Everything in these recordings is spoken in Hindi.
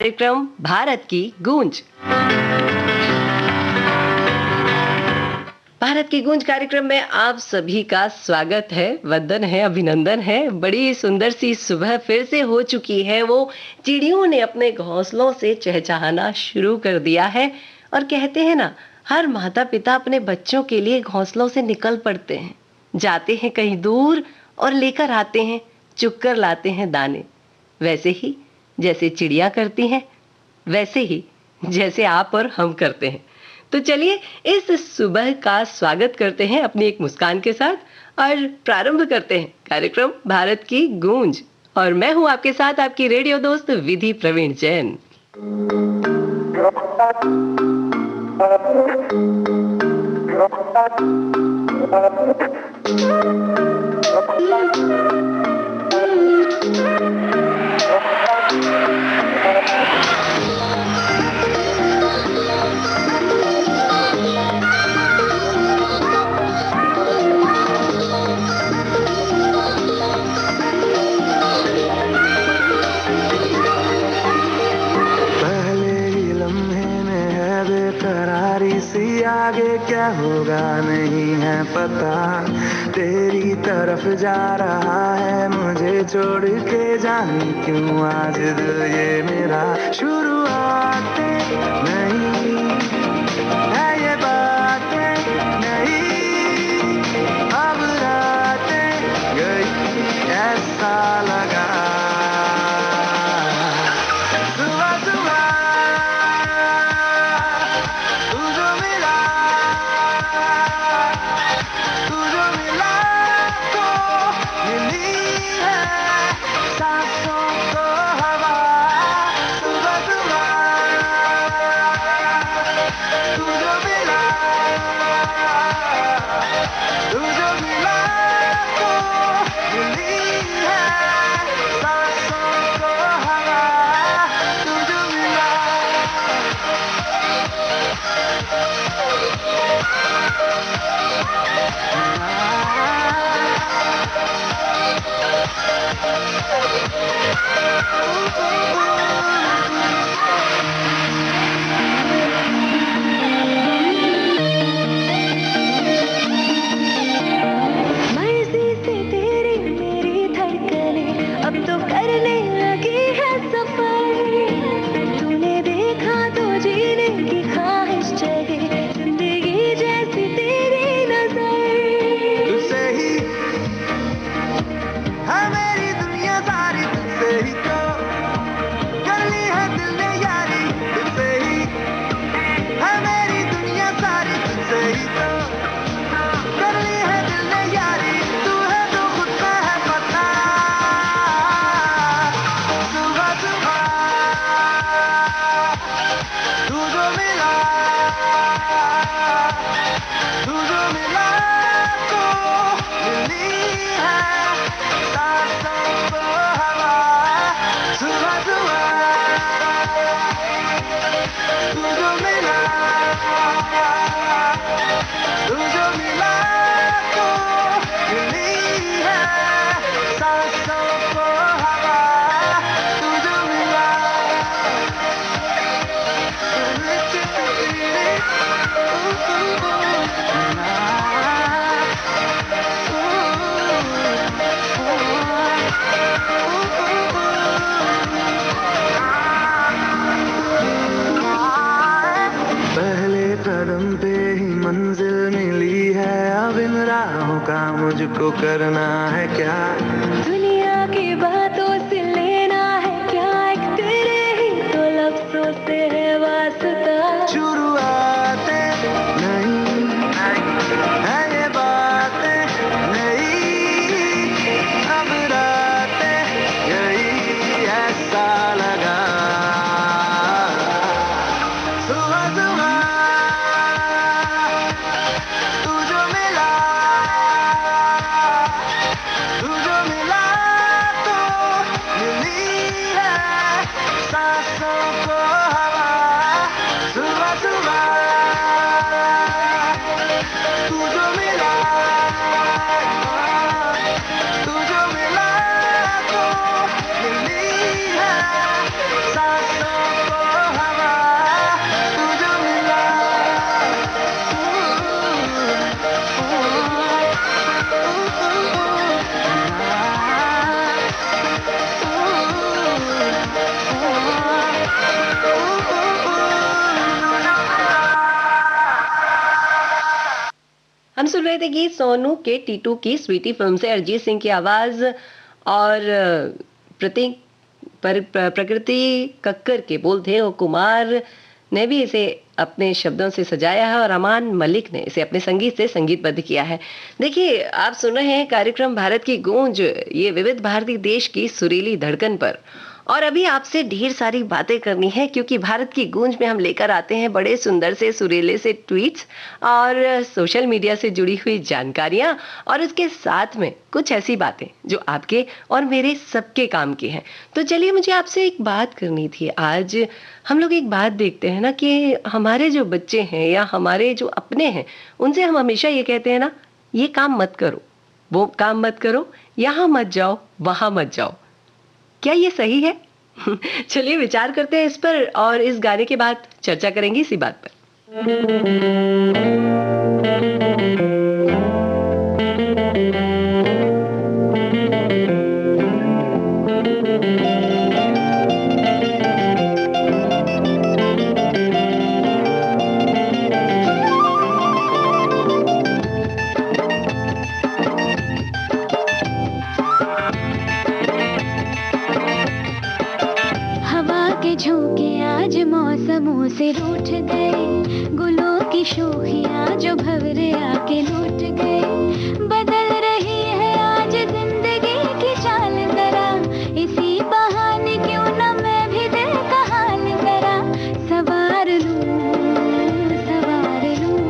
कार्यक्रम भारत की गूंज। भारत की गूंज कार्यक्रम में आप सभी का स्वागत है, वंदन है, अभिनंदन है। बड़ी सुंदर सी सुबह फिर से हो चुकी है। वो चिड़ियों ने अपने घोंसलों से चहचहाना शुरू कर दिया है और कहते हैं ना, हर माता पिता अपने बच्चों के लिए घोंसलों से निकल पड़ते हैं, जाते हैं कहीं दूर और लेकर आते हैं, चुगकर लाते हैं दाने। वैसे ही जैसे चिड़िया करती हैं, वैसे ही जैसे आप और हम करते हैं। तो चलिए इस सुबह का स्वागत करते हैं अपनी एक मुस्कान के साथ और प्रारंभ करते हैं कार्यक्रम भारत की गूंज। और मैं हूं आपके साथ आपकी रेडियो दोस्त विधि प्रवीण जैन। आगे क्या होगा नहीं है पता, तेरी तरफ जा रहा है, मुझे छोड़ के जाने क्यों आज दिल ये मेरा। शुरुआत नहीं है ये बातें नहीं, अब रातें गई ऐसा लगा। मुझको करना है क्या, दुनिया की बातों से लेना है क्या, एक तेरे ही तो लफ्ज़ों से है वास्ता। शुरुआतें नहीं है ये बातें नहीं, अब रातें यही ऐसा लगा। सुबह सुबह हम सुन रहे थे गीत सोनू के टीटू की स्वीटी फिल्म से अरिजीत सिंह की आवाज और प्रतीक प्रकृति कक्कर के बोल थे और कुमार ने भी इसे अपने शब्दों से सजाया है और अमान मलिक ने इसे अपने संगीत से संगीतबद्ध किया है। देखिए, आप सुन रहे हैं कार्यक्रम भारत की गूंज, ये विविध भारती देश की सुरीली धड़कन पर। और अभी आपसे ढेर सारी बातें करनी है क्योंकि भारत की गूंज में हम लेकर आते हैं बड़े सुंदर से सुरीले से ट्वीट्स और सोशल मीडिया से जुड़ी हुई जानकारियां और उसके साथ में कुछ ऐसी बातें जो आपके और मेरे सबके काम की हैं। तो चलिए, मुझे आपसे एक बात करनी थी। आज हम लोग एक बात देखते हैं ना कि हमारे जो बच्चे हैं या हमारे जो अपने हैं, उनसे हम हमेशा ये कहते हैं ना, ये काम मत करो, वो काम मत करो, यहाँ मत जाओ, वहां मत जाओ। क्या ये सही है? चलिए विचार करते हैं इस पर और इस गाने के बाद चर्चा करेंगे इसी बात पर। मौसमों से रूठ गए, गुलों की शोखियां जो भंवरे आके लूट गए। बदल रही है आज जिंदगी की चाल जरा, इसी बहाने क्यों न मैं भी दिल का हाल जरा सवार लूं, सवार लूं,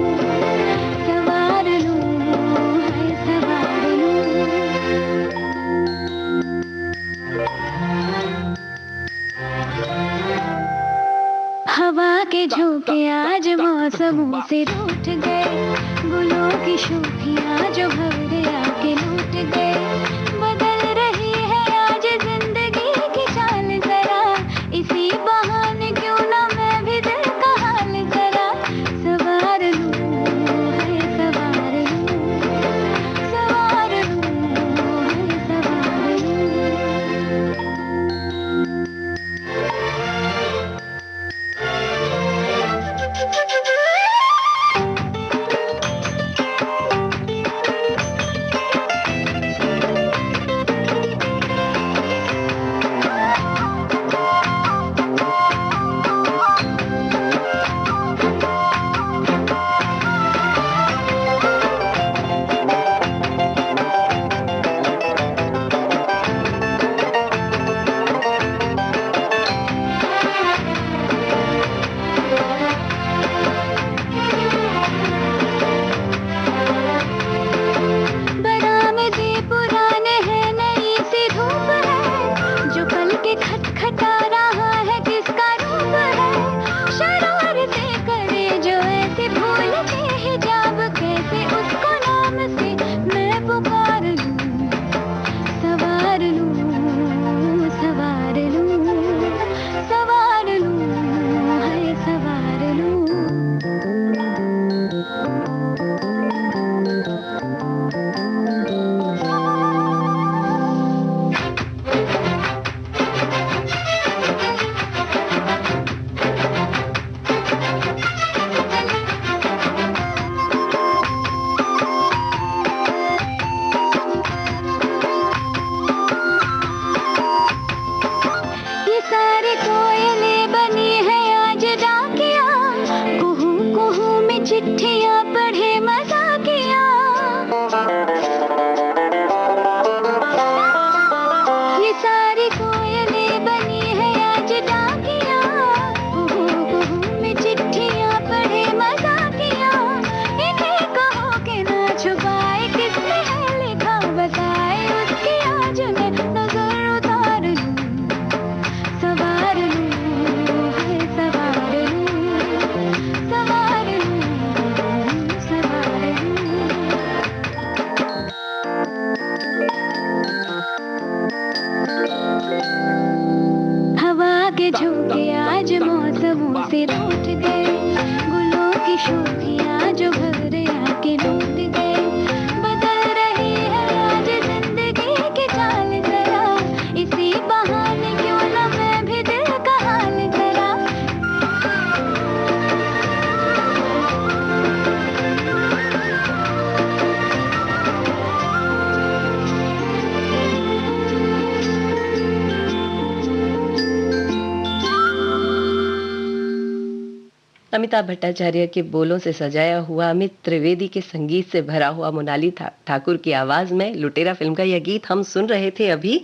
सवार लूं, हाय सवार लूं। हवा के झोंके आज मौसमों से रूठ गए, गुलों की शोखियां जो भंवरे आके लूट गए। बदल रही है आज जिंदगी की चाल जरा, इसी बहाने क्यों ना मैं भी दिल का हाल जरा सवार लूं, हाय सवार लूं, सवार लूं, हाय सवार लूं। अमिताभ भट्टाचार्य के बोलों से सजाया हुआ, अमित त्रिवेदी के संगीत से भरा हुआ, मोनाली ठाकुर की आवाज में लुटेरा फिल्म का यह गीत हम सुन रहे थे अभी।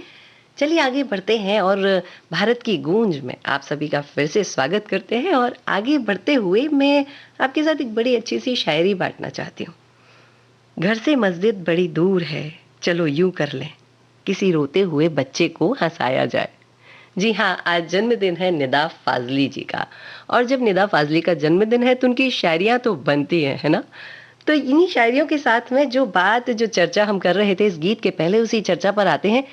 चलिए आगे बढ़ते हैं और भारत की गूंज में आप सभी का फिर से स्वागत करते हैं। और आगे बढ़ते हुए मैं आपके साथ एक बड़ी अच्छी सी शायरी बांटना चाहती हूँ। घर से मस्जिद बड़ी दूर है, चलो यूं कर लें, किसी रोते हुए बच्चे को हंसाया जाए। जी हाँ, आज जन्मदिन है निदा फाजली जी का। और जब निदा फाजली का जन्मदिन है तो उनकी शायरियाँ तो बनती हैं, है ना? तो इन्हीं शायरियों के साथ में जो चर्चा हम कर रहे थे इस गीत के पहले, उसी चर्चा पर आते हैं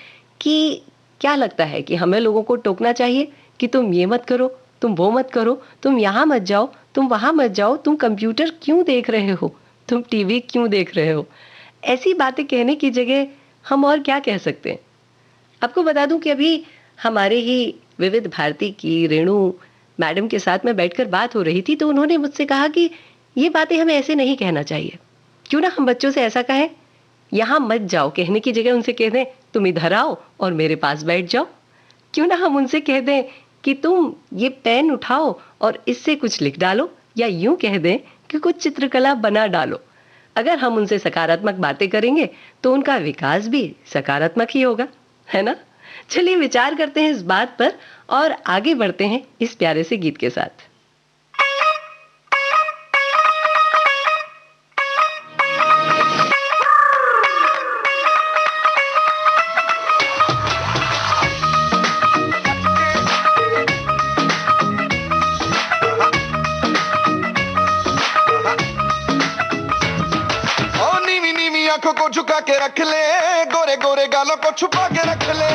कि क्या लगता है कि हमें लोगों को टोकना चाहिए कि तुम ये मत करो, तुम वो मत करो, तुम यहाँ मत जाओ, तुम वहाँ मत जाओ, तुम कंप्यूटर क्यों देख रहे हो, तुम टीवी क्यों देख रहे हो? ऐसी बातें कहने की जगह हम और क्या कह सकते हैं? आपको बता दूं कि अभी हमारे ही विविध भारती की रेणु मैडम के साथ में बैठकर बात हो रही थी, तो उन्होंने मुझसे कहा कि ये बातें हमें ऐसे नहीं कहना चाहिए। क्यों ना हम बच्चों से ऐसा कहें, यहाँ मत जाओ कहने की जगह उनसे कह दें तुम इधर आओ और मेरे पास बैठ जाओ। क्यों ना हम उनसे कह दें कि तुम ये पेन उठाओ और इससे कुछ लिख डालो, या यूं कह दें कि कुछ चित्रकला बना डालो। अगर हम उनसे सकारात्मक बातें करेंगे तो उनका विकास भी सकारात्मक ही होगा, है ना? चलिए विचार करते हैं इस बात पर और आगे बढ़ते हैं इस प्यारे से गीत के साथ। आंखों को झुका के रख ले, गोरे गोरे गालों को छुपा के रख ले।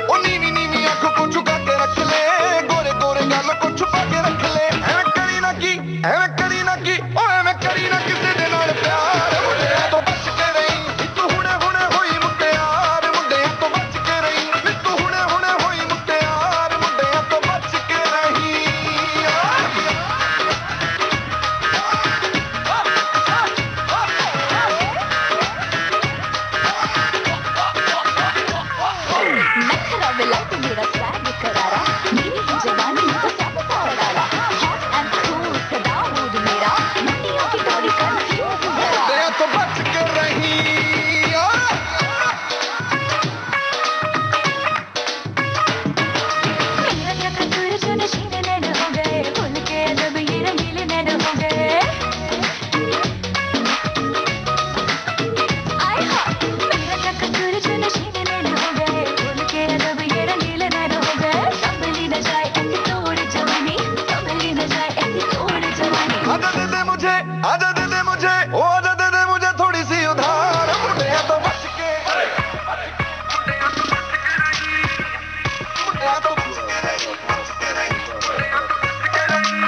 ओ नीवी नीवी आंखों को झुका के रख ले, गोरे गोरे गालों को छुपा के रख ले। ऐवें करी ना की, ऐवें करी ना की, ओ ऐवें करी ना किसी दे नाल प्यार। मुंडे तो बच के रही, तू हुणे हुणे होई मुट्टियार। मुंडे तो बच के रही, तू हुणे हुणे होई मुट्टियार। मुंडे तो बच के रही। तो बच के रही। मेरा कसूर जो नशीन नैन हो गए, भूल के जब ये रंगीले नैन हो गए। आय हा, मेरा कसूर जो नशीन नैन हो गए, भूल के जब ये रंगीले नैन हो गए। संभली न जाए ऐसी तोड़ जवानी, संभली न जाए ऐसी तोड़ जवानी। आजा दे दे मुझे, आजा दे दे मुझे, ओ आजा दे दे मुझे थोड़ी सी उधार। मुंडे तो बच के, मुंडे तो बच के रही, मुंडे तो बच के रही, बच के रही,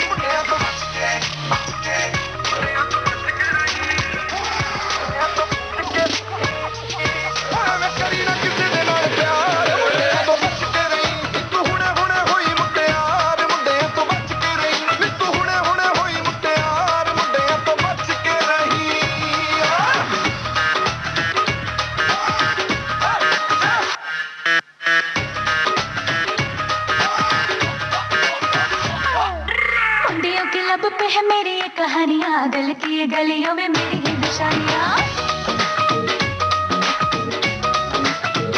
मुंडे तो बच के रही, मुंडे तो बच के, बच के, मुंडे तो बच के रही, मुंडे तो बच के। ओए मैं करी ना किसी दे नाल प्यार। मुंडे तो बच के रही, तू हुणे हुणे होई मुट्टियार। मुंडे तो बच के रही, तू हुणे हुणे होई मुट्टियार। मुंडे तो बच के रही। मुंडियों के लब पे है मेरी ये कहानियाँ, दिल की ये गलियों में मेरी ही निशानियाँ।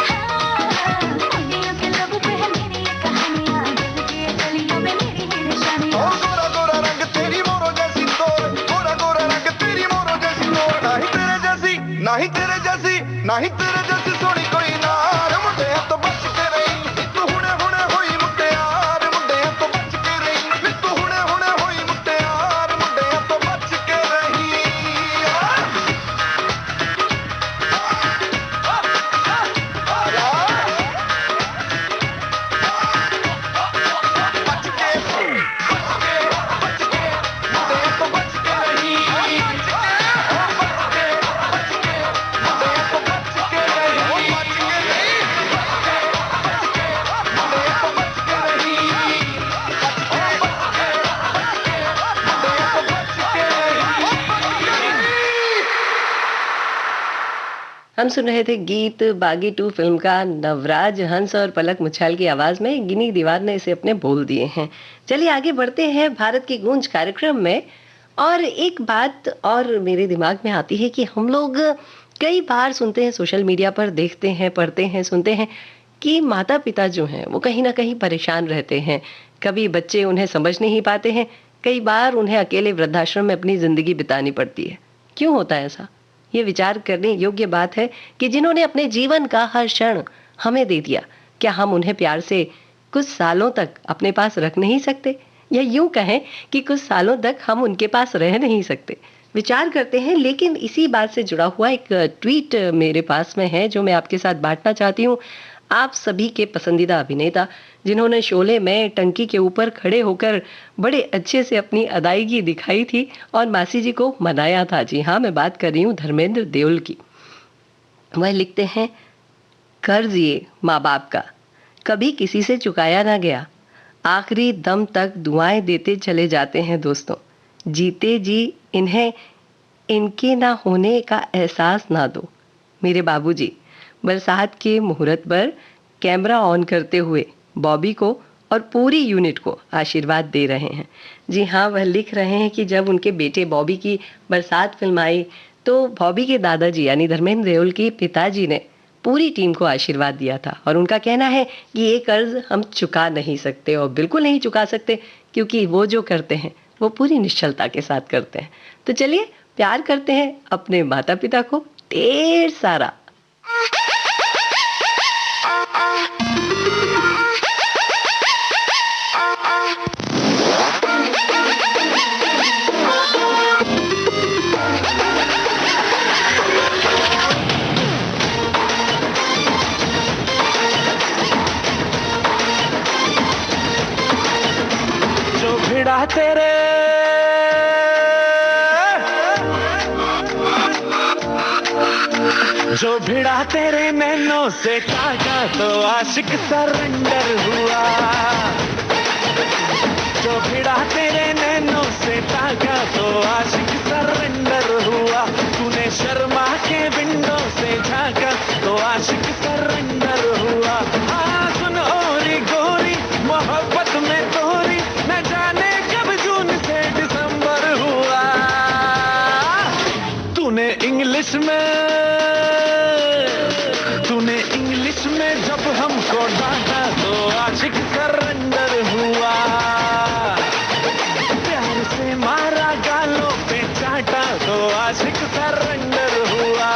हाँ, मुंडियों के लब पे है मेरी ये कहानियाँ, दिल की ये गलियों में मेरी ही ओ निशानियाँ। गोरा गोरा रंग तेरी मोरो जैसी तोर, गोरा गोरा रंग तेरी मोरो जैसी तोर। नहीं तेरे जैसी, नहीं तेरे जैसी, नहीं तेरे जैसी सोनी कोई नार। मुंडे तो बच के रही, तू हुणे हुणे होई मुट्टियार। मुंडे तो बच के रही, तू हुणे हुणे होई मुट्टियार। मुंडे तो बच के रही। बच के, बच के, बच के, मुंडे तो बच के रही। बच के, बच के, बच के, मुंडे तो बच के रही। हम सुन रहे थे गीत बागी 2 फिल्म का। नवराज हंस और पलक मुच्छाल की आवाज में गिनी दीवार ने इसे अपने बोल दिए हैं। चलिए आगे बढ़ते हैं भारत की गूंज कार्यक्रम में। और एक बात और मेरे दिमाग में आती है कि हम लोग कई बार सुनते हैं, सोशल मीडिया पर देखते हैं, पढ़ते हैं, सुनते हैं कि माता पिता जो हैं वो कहीं ना कहीं परेशान रहते हैं। कभी बच्चे उन्हें समझ नहीं पाते हैं, कई बार उन्हें अकेले वृद्धाश्रम में अपनी जिंदगी बितानी पड़ती है। क्यों होता है ऐसा? ये विचार करने योग्य बात है कि जिन्होंने अपने जीवन का हर क्षण हमें दे दिया, क्या हम उन्हें प्यार से कुछ सालों तक अपने पास रख नहीं सकते? या यूं कहें कि कुछ सालों तक हम उनके पास रह नहीं सकते? विचार करते हैं। लेकिन इसी बात से जुड़ा हुआ एक ट्वीट मेरे पास में है जो मैं आपके साथ बांटना चाहती हूँ। आप सभी के पसंदीदा अभिनेता जिन्होंने शोले में टंकी के ऊपर खड़े होकर बड़े अच्छे से अपनी अदायगी दिखाई थी और मासी जी को मनाया था। जी हाँ, मैं बात कर रही हूँ धर्मेंद्र देओल की। वह लिखते हैं, कर्ज ये माँ बाप का कभी किसी से चुकाया ना गया, आखिरी दम तक दुआएं देते चले जाते हैं दोस्तों। जीते जी इन्हें इनके ना होने का एहसास ना दो। मेरे बाबूजी बरसात के मुहूर्त पर कैमरा ऑन करते हुए बॉबी को और पूरी यूनिट को आशीर्वाद दे रहे हैं। जी हाँ, वह लिख रहे हैं कि जब उनके बेटे बॉबी की बरसात फिल्म आई तो बॉबी के दादाजी यानी धर्मेंद्र देओल के पिताजी ने पूरी टीम को आशीर्वाद दिया था। और उनका कहना है कि ये कर्ज हम चुका नहीं सकते और बिल्कुल नहीं चुका सकते, क्योंकि वो जो करते हैं वो पूरी निश्चलता के साथ करते हैं। तो चलिए प्यार करते हैं अपने माता पिता को ढेर सारा। जो भिड़ा तेरे जो भिड़ा तेरे नैनों से काटा तो आशिक सरेंडर हुआ। जो भिड़ा तेरे नैनों से ताका तो आशिक सरेंडर हुआ। तूने शर्मा के विंडो से झांका तो आशिक सरेंडर हुआ। हाँ सुन ओरी गोरी मोहब्बत में तोरी न जाने कब जून से दिसंबर हुआ। तूने इंग्लिश में जब हमको डांटा तो आशिक सरेंडर हुआ। प्यार से मारा गालों पे चाटा तो आशिक सरेंडर हुआ।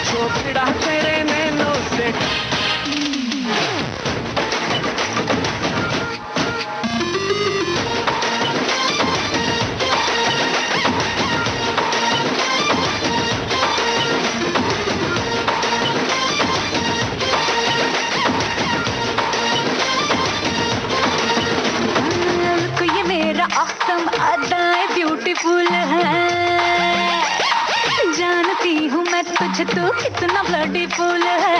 जो भिड़ा तेरे नैनों से ब्यूटीफुल है, जानती हूँ मैं तुझे तू कितना ब्लडीफुल है।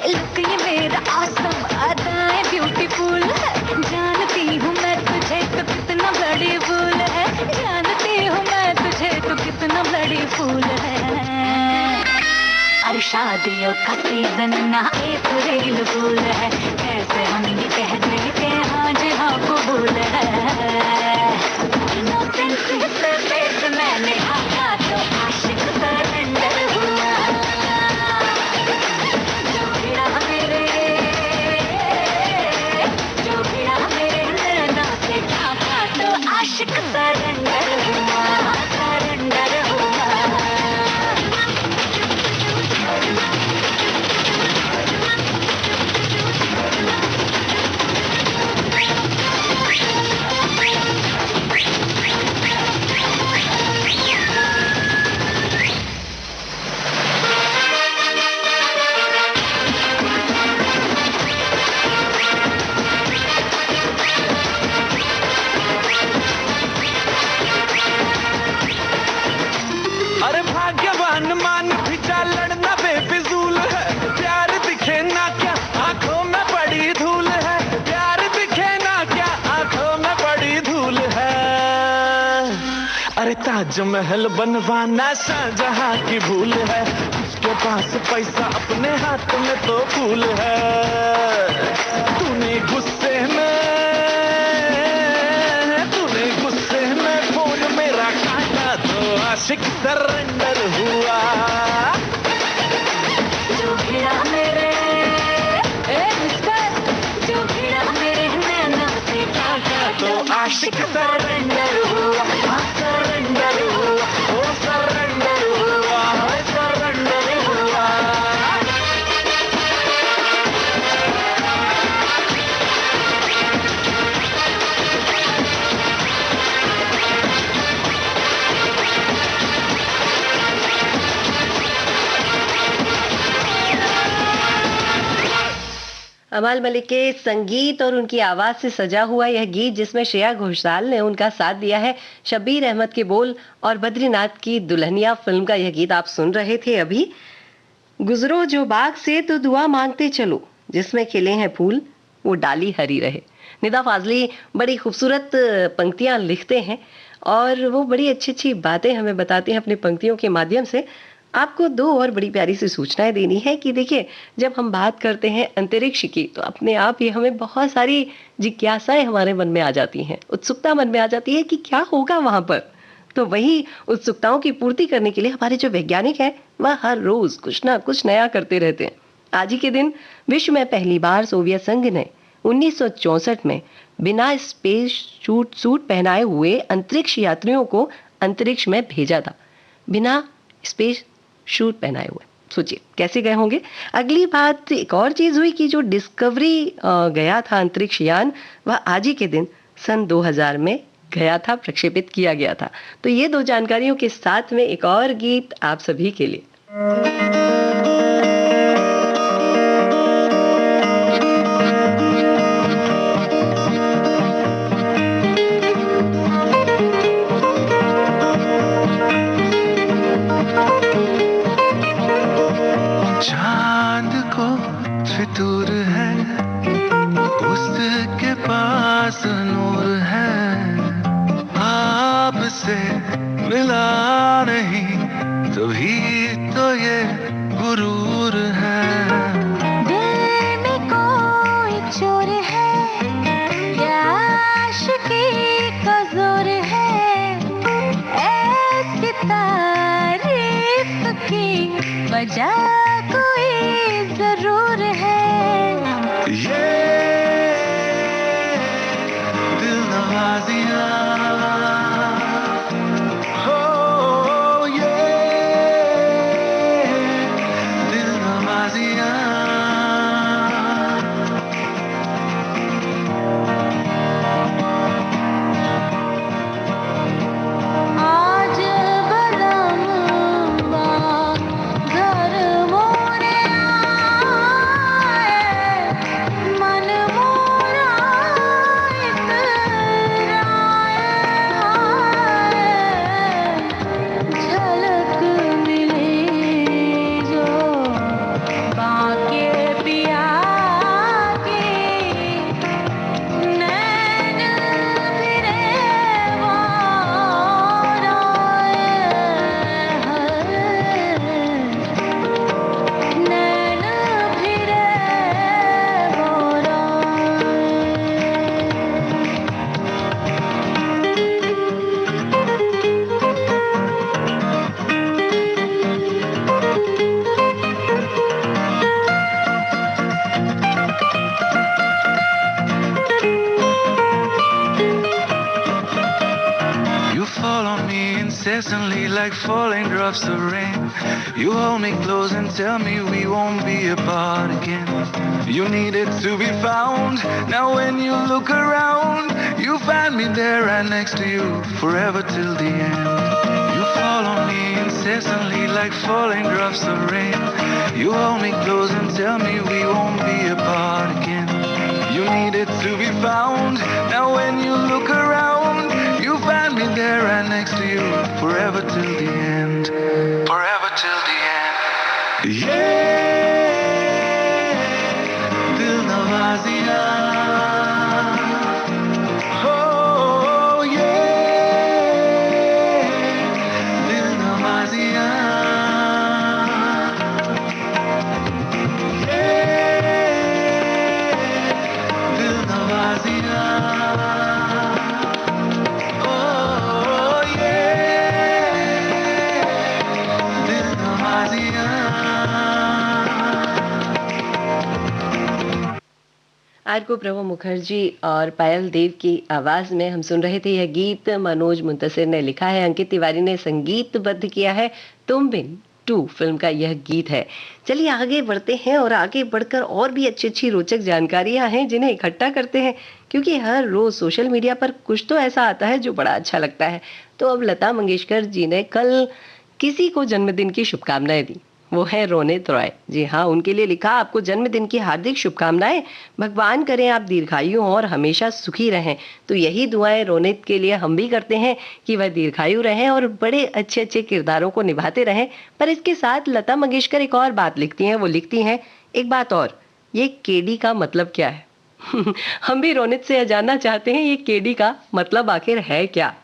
लुक ये मेरा ऑसम अदाएं ब्यूटीफुल है, जानती हूँ मैं तुझे तो कितना ब्लडीफुल है। जानती हूँ मैं तुझे तो कितना ब्लडीफुल है। अरे शादियों का सीजन ना अप्रैल फूल है, कैसे हम ये कह देते हाँ जी हाँ कबूल है। इनोसेंस से पेट मैंने हाथा तो आशिक सरेंडर हुआ। जो भिड़ा मेरे नैना से झांका तो आशिक सरेंडर हुआ, सरेंडर हुआ। ताजमहल बनवाना शाहजहां की भूल है, उसके पास पैसा अपने हाथ में तो फूल है। तूने गुस्से में फोन मेरा काटा तो आशिक सरेंडर हुआ। जो भिड़ा मेरे जो भिड़ा मेरे नैना से काटा तो आशिक सरेंडर हुआ, सरेंडर हुआ, ओ सरेंडर हुआ, सरेंडर हुआ। अमाल मलिक के संगीत और उनकी आवाज से सजा हुआ यह गीत, जिसमें श्रेया घोषाल ने उनका साथ दिया है, शब्बीर अहमद के बोल और बद्रीनाथ की दुल्हनिया फिल्म का यह गीत आप सुन रहे थे अभी। गुजरो जो बाग से तो दुआ मांगते चलो, जिसमें खिले हैं फूल वो डाली हरी रहे। निदा फाजली बड़ी खूबसूरत पंक्तियां लिखते हैं और वो बड़ी अच्छी अच्छी बातें हमें बताते हैं अपनी पंक्तियों के माध्यम से। आपको दो और बड़ी प्यारी सी सूचनाएं देनी है कि देखिए, जब हम बात करते हैं अंतरिक्ष की तो अपने आप ही हमें बहुत सारी जिज्ञासाएं हमारे मन में आ जाती हैं, उत्सुकता मन में आ जाती है कि क्या होगा वहां पर। तो वही उत्सुकताओं की पूर्ति करने के लिए हमारे जो वैज्ञानिक हैं वह हर रोज कुछ ना कुछ नया करते रहते हैं। आज ही के दिन विश्व में पहली बार सोवियत संघ ने 1964 में बिना स्पेस सूट पहनाए हुए अंतरिक्ष यात्रियों को अंतरिक्ष में भेजा था, बिना स्पेस शूट पहनाए हुए। सोचिए कैसे गए होंगे। अगली बात एक और चीज हुई कि जो डिस्कवरी गया था अंतरिक्ष यान, वह आज ही के दिन सन 2000 में गया था, प्रक्षेपित किया गया था। तो ये दो जानकारियों के साथ में एक और गीत आप सभी के लिए। चांद को फितूर है, उसके पास नूर है, आपसे मिला नहीं तभी तो ये गुरूर है। दिल में कोई चोर है या आशिकी का जोर है, ऐसी तारीफ की वजह कोई जरूर है। ये दिल नवाजियाँ हो, ये दिल नवाजियाँ। आज बदम घर मोरे आए, मन मोरा इतराए, झलक मिली जो बाके पिया की, नैन फिरे वार आए, नैन फिरे वार You fall on me incessantly like falling drops of rain. You hold me close and tell me we won't be apart again. You needed to be found. Now when you look around, you find me there right next to you, forever till the end. You fall on me incessantly like falling drops of rain. You hold me close and tell me we won't be apart again. You needed to be found. Now when you look around, you find me there right next to you, forever till the end. Forever till the end. Yeah, dil nawaziya. Oh yeah, को प्रभु मुखर्जी और पायल देव की आवाज में हम सुन रहे थे। यह गीत मनोज मुंतसिर ने लिखा है, अंकित तिवारी ने संगीतबद्ध किया है। तुम बिन 2 फिल्म का यह गीत है। चलिए आगे बढ़ते हैं और आगे बढ़कर और भी अच्छी अच्छी रोचक जानकारियां हैं जिन्हें इकट्ठा करते हैं, क्योंकि हर रोज सोशल मीडिया पर कुछ तो ऐसा आता है जो बड़ा अच्छा लगता है। तो अब लता मंगेशकर जी ने कल किसी को जन्मदिन की शुभकामनाएं दी, वो है रोनित रॉय। जी हाँ, उनके लिए लिखा, आपको जन्मदिन की हार्दिक शुभकामनाएं, भगवान करें आप दीर्घायु हों और हमेशा सुखी रहें। तो यही दुआएं रोनित के लिए हम भी करते हैं कि वह दीर्घायु रहें और बड़े अच्छे अच्छे किरदारों को निभाते रहें। पर इसके साथ लता मंगेशकर एक और बात लिखती हैं, वो लिखती हैं, एक बात और, ये केडी का मतलब क्या है? हम भी रोनित से जानना चाहते हैं, ये केडी का मतलब आखिर है क्या?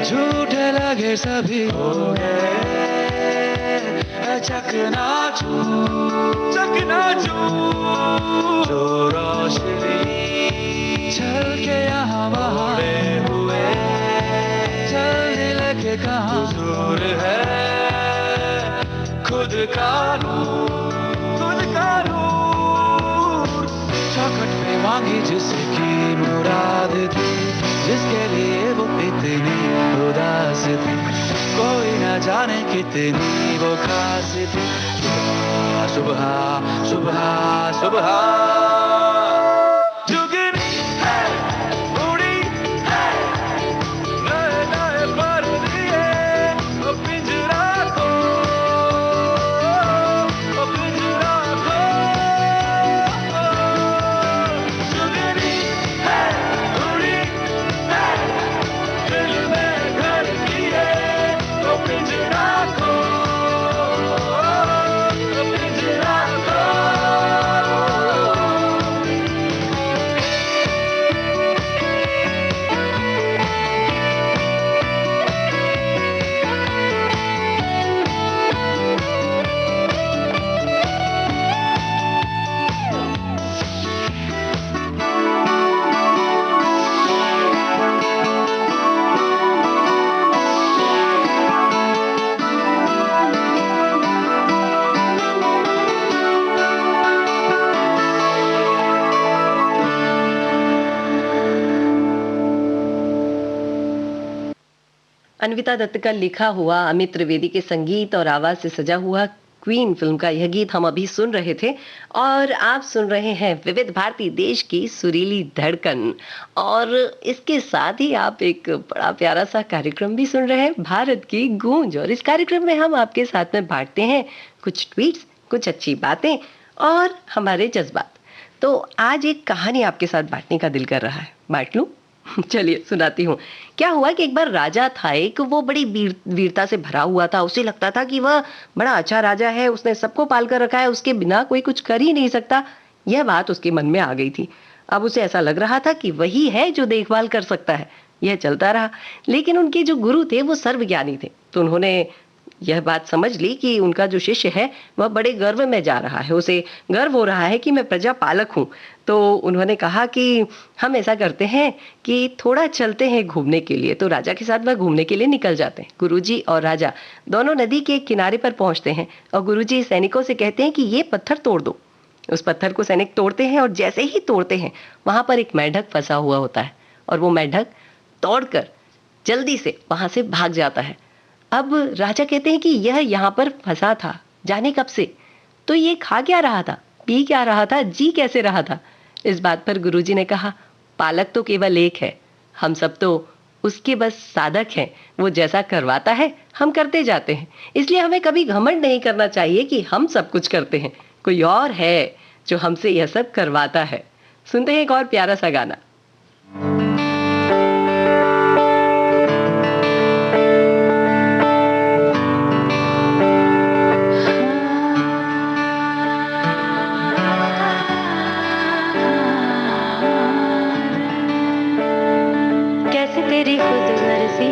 झूठे लगे सभी हो गए चकनाचूर जो रोशनी चल के यहाँ वहाँ हुए चलने लगे कहाँ हुजूर है खुद का नूर चौखट पे मांगी जिसकी मुराद थी जिसके लिए वो इतनी उदास थी कोई न जाने कितनी वो खास थी सुबह सुबह सुबह जुगनी है उड़ी है नए नए पर दिए वो पिंजरा को जुगनी है उड़ी है दिल में घर किए वो पिंजरा को पिंजरा को अन्विता दत्त का लिखा हुआ, अमित त्रिवेदी के संगीत और आवाज से सजा हुआ क्वीन फिल्म का यह गीत हम अभी सुन रहे थे। और आप सुन रहे हैं विविध भारती, देश की सुरीली धड़कन। और इसके साथ ही आप एक बड़ा प्यारा सा कार्यक्रम भी सुन रहे हैं, भारत की गूंज। और इस कार्यक्रम में हम आपके साथ में बांटते हैं कुछ ट्वीट्स, कुछ अच्छी बातें और हमारे जज्बात। तो आज एक कहानी आपके साथ बांटने का दिल कर रहा है, बांट लूं? चलिए सुनाती हूँ। क्या हुआ कि एक बार राजा था एक, वो बड़ी वीरता से भरा हुआ था। उसे लगता था कि वह बड़ा अच्छा राजा है, उसने सबको पाल कर रखा है, उसके बिना कोई कुछ कर ही नहीं सकता। यह बात उसके मन में आ गई थी। अब उसे ऐसा लग रहा था कि वही है जो देखभाल कर सकता है। यह चलता रहा, लेकिन उनके जो गुरु थे वो सर्वज्ञानी थे। तो उन्होंने यह बात समझ ली कि उनका जो शिष्य है वह बड़े गर्व में जा रहा है, उसे गर्व हो रहा है कि मैं प्रजा पालक हूँ। तो उन्होंने कहा कि हम ऐसा करते हैं कि थोड़ा चलते हैं घूमने के लिए। तो राजा के साथ वह घूमने के लिए निकल जाते हैं। गुरुजी और राजा दोनों नदी के किनारे पर पहुंचते हैं और गुरुजी सैनिकों से कहते हैं कि ये पत्थर तोड़ दो। उस पत्थर को सैनिक तोड़ते हैं और जैसे ही तोड़ते हैं वहां पर एक मेंढक फंसा हुआ होता है और वो मेंढक तोड़कर जल्दी से वहां से भाग जाता है। अब राजा कहते हैं कि यह यहाँ पर फंसा था जाने कब से, तो ये खा क्या रहा था, पी क्या रहा था, जी कैसे रहा था। इस बात पर गुरुजी ने कहा, पालक तो केवल एक है, हम सब तो उसके बस साधक हैं। वो जैसा करवाता है हम करते जाते हैं। इसलिए हमें कभी घमंड नहीं करना चाहिए कि हम सब कुछ करते हैं, कोई और है जो हमसे यह सब करवाता है। सुनते हैं एक और प्यारा सा गाना। तेरी खुद मर्जी,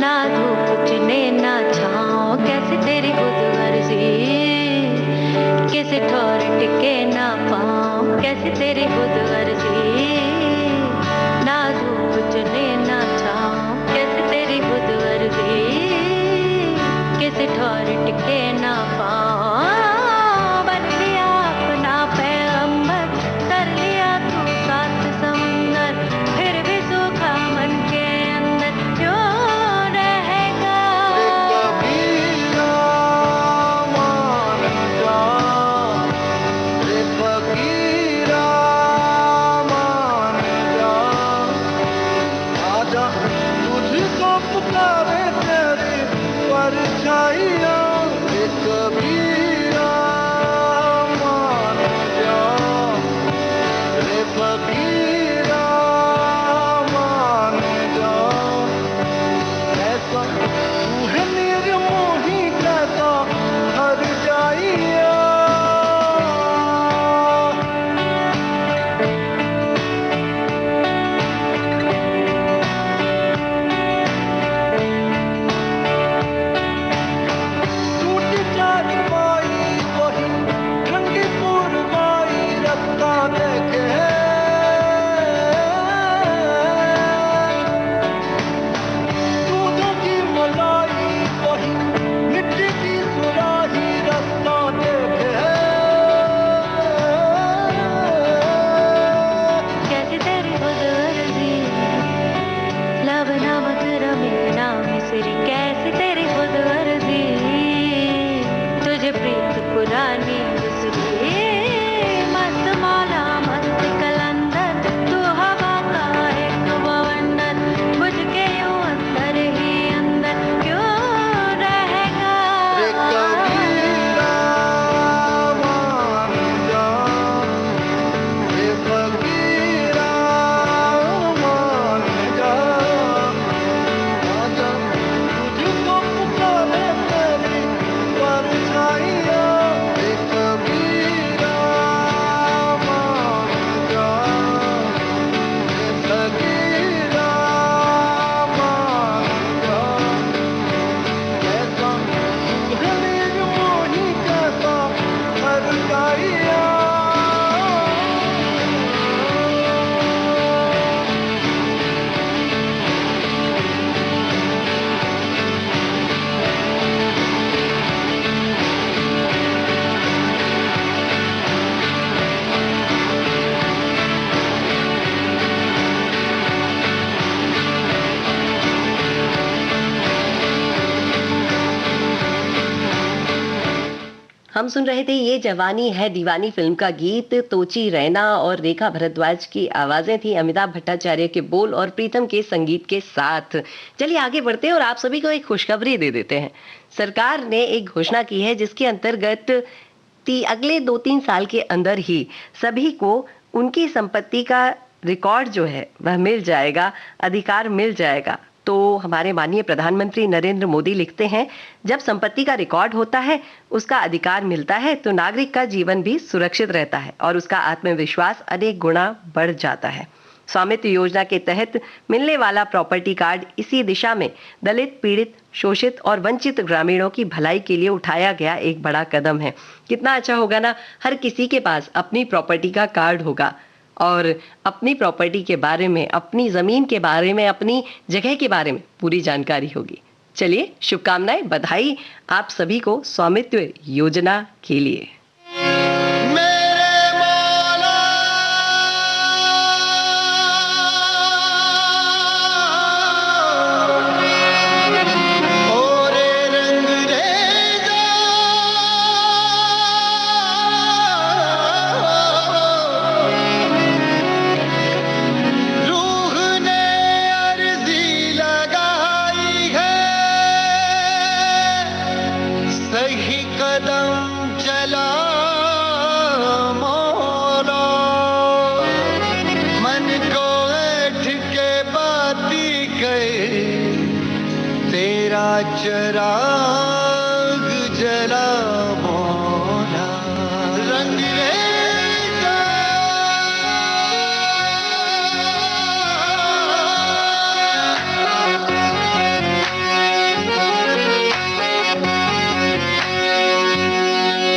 ना धूप चुने ना छाँव, कैसे तेरी खुद मर्जी, किसी ठोर टिके ना पाँव, कैसे तेरी खुद मर्जी, ना धूप चुने ना छाँव, कैसे तेरी खुद मर्जी, किसी ठोर टिके ना पाँव। बन लिया अपना पैगंबर, कर लिया तू सात समुंदर, फिर भी सूखा मन के अंदर क्यों रहेगा। रे फकीरा मान जा, आजा तुझको पुकारे तेरी परछाइयाँ। रे कबीरा मान जा, रे फकीरा मान जा, ऐसा तू है निर्मोही कैसा हर जाइया। हम सुन रहे थे ये जवानी है दीवानी फिल्म का गीत। तोची रैना और रेखा भारद्वाज की आवाजें थी, अमिताभ भट्टाचार्य के बोल और प्रीतम के संगीत के साथ। चलिए आगे बढ़ते हैं और आप सभी को एक खुशखबरी दे देते हैं। सरकार ने एक घोषणा की है जिसके अंतर्गत अगले 2-3 साल के अंदर ही सभी को उनकी संपत्ति का रिकॉर्ड जो है वह मिल जाएगा, अधिकार मिल जाएगा। तो हमारे माननीय प्रधानमंत्री नरेंद्र मोदी लिखते हैं, जब संपत्ति का रिकॉर्ड होता है, उसका अधिकार मिलता है, तो नागरिक का जीवन भी सुरक्षित रहता है और उसका आत्मविश्वास अनेक गुना बढ़ जाता है। स्वामित्व योजना के तहत मिलने वाला प्रॉपर्टी कार्ड इसी दिशा में दलित, पीड़ित, शोषित और वंचित ग्रामीणों की भलाई के लिए उठाया गया एक बड़ा कदम है। कितना अच्छा होगा ना, हर किसी के पास अपनी प्रॉपर्टी का कार्ड होगा और अपनी प्रॉपर्टी के बारे में, अपनी जमीन के बारे में, अपनी जगह के बारे में पूरी जानकारी होगी। चलिए शुभकामनाएं, बधाई आप सभी को स्वामित्व योजना के लिए। चराग जला मौला रंगरेजा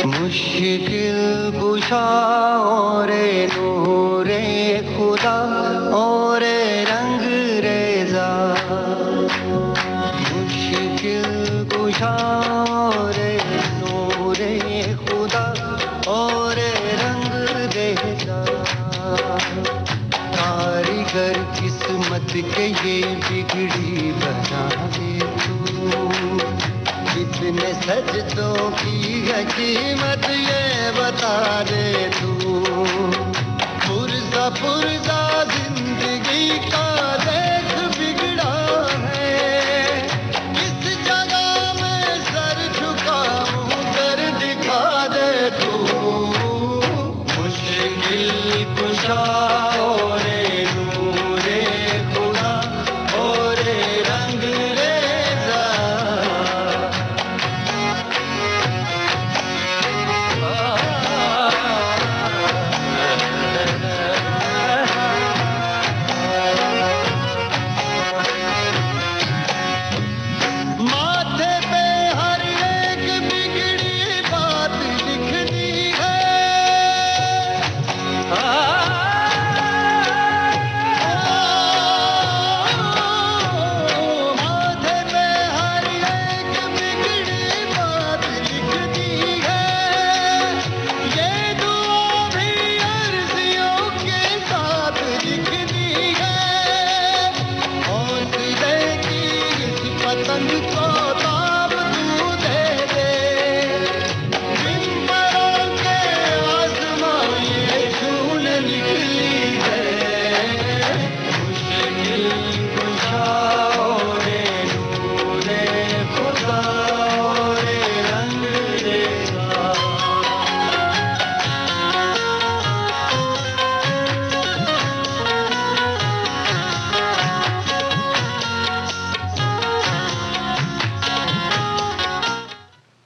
मुश्किल कुशा और नूरे खुदा और रंग रेजा रे नूरे खुदा और रंग देता कारीगर किस्मत के ये बिगड़ी बना दे तू कितने सजदों की है कीमत ये बता दे तू पुरजा पुरजा जिंदगी का देख बिगड़ा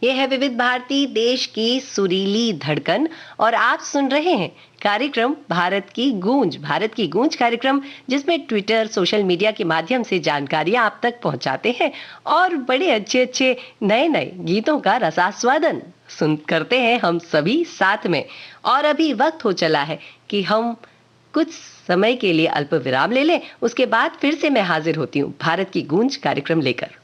ये है विविध भारती, देश की सुरीली धड़कन, और आप सुन रहे हैं कार्यक्रम भारत की गूंज कार्यक्रम, जिसमें ट्विटर, सोशल मीडिया के माध्यम से जानकारियां आप तक पहुंचाते हैं और बड़े अच्छे नए गीतों का रसास्वादन करते हैं हम सभी साथ में। और अभी वक्त हो चला है कि हम कुछ समय के लिए अल्प विराम ले लें, उसके बाद फिर से मैं हाजिर होती हूँ भारत की गूंज कार्यक्रम लेकर।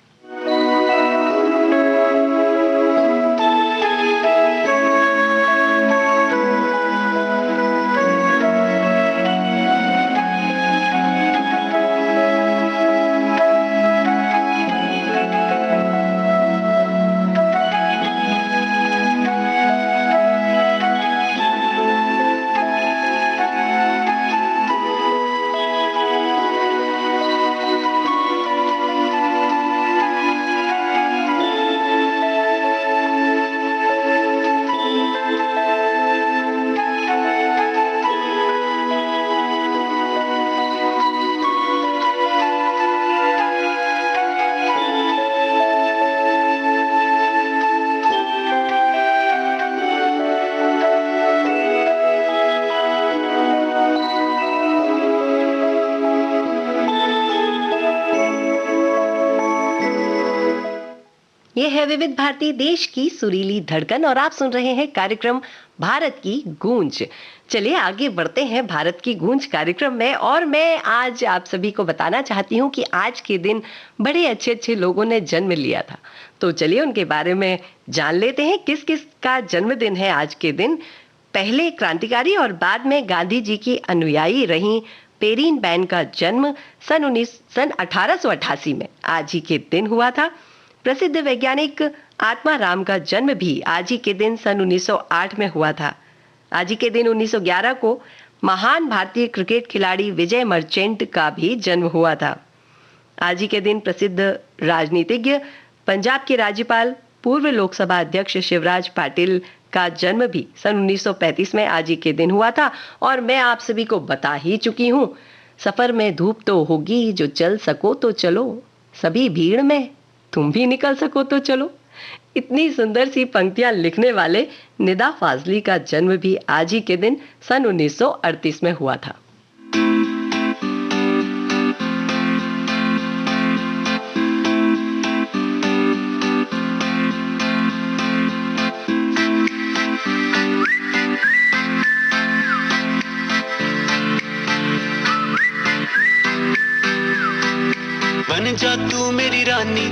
ये है विविध भारती, देश की सुरीली धड़कन, और आप सुन रहे हैं कार्यक्रम भारत की गूंज। चलिए आगे बढ़ते हैं भारत की गूंज कार्यक्रम में, और मैं आज आप सभी को बताना चाहती हूँ कि आज के दिन बड़े अच्छे अच्छे लोगों ने जन्म लिया था। तो चलिए उनके बारे में जान लेते हैं किस किस का जन्मदिन है आज के दिन। पहले क्रांतिकारी और बाद में गांधी जी की अनुयायी रही पेरीन बैन का जन्म सन 1888 में आज ही के दिन हुआ था। प्रसिद्ध वैज्ञानिक आत्मा राम का जन्म भी आज ही के दिन सन 1908 में हुआ था। आज ही के दिन 1911 को महान भारतीय क्रिकेट खिलाड़ी विजय मर्चेंट का भी जन्म हुआ था। आज ही के दिन प्रसिद्ध राजनीतिज्ञ पंजाब के राज्यपाल पूर्व लोकसभा अध्यक्ष शिवराज पाटिल का जन्म भी सन 1935 में आज ही के दिन हुआ था। और मैं आप सभी को बता ही चुकी हूँ, सफर में धूप तो होगी, जो चल सको तो चलो, सभी भीड़ में तुम भी निकल सको तो चलो। इतनी सुंदर सी पंक्तियां लिखने वाले निदा फाजली का जन्म भी आज ही के दिन सन 1938 में हुआ था। बन जा तू मेरी रानी,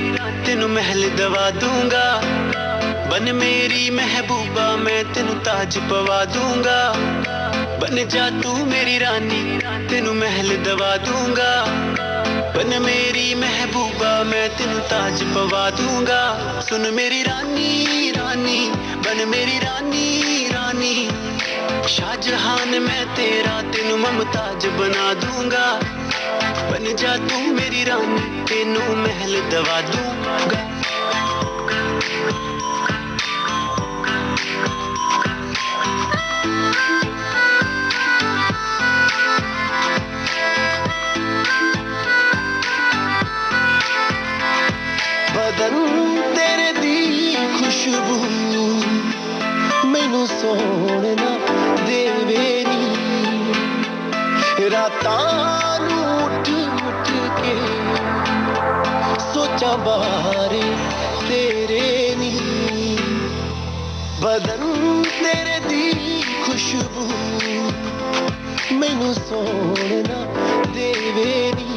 तेनू महल दवा दूंगा। बन मेरी महबूबा, मैं तेनू ताज पवा दूंगा। बन जा तू मेरी रानी, तेनू महल दवा दूंगा। बन मेरी महबूबा, मैं तेनू ताज पवा दूंगा। सुन मेरी रानी रानी, बन मेरी रानी रानी। शाहजहान मैं तेरा, तेनू ममताज बना दूंगा। बन जा तू मेरी रानी, तेनू महल दवा दूंगा। बदन तेरे दी खुशबू मैनू सोना देवे नी। रातां नू उठ उठ के सोचा बारे तेरे नी। बदन तेरे दी खुशबू मैनू सोना देवे नी।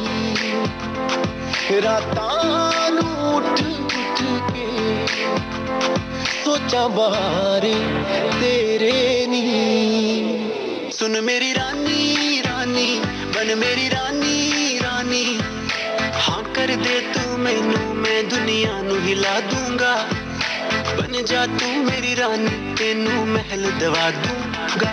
रातां नू उठ उठ के सोचा बारे तेरे नी। सुन मेरी रानी रानी, बन मेरी रानी रानी। हाँ कर दे तू मैनू, मैं दुनिया नू हिला दूंगा। बन जा तू मेरी रानी, तेनू महल दवा दूंगा।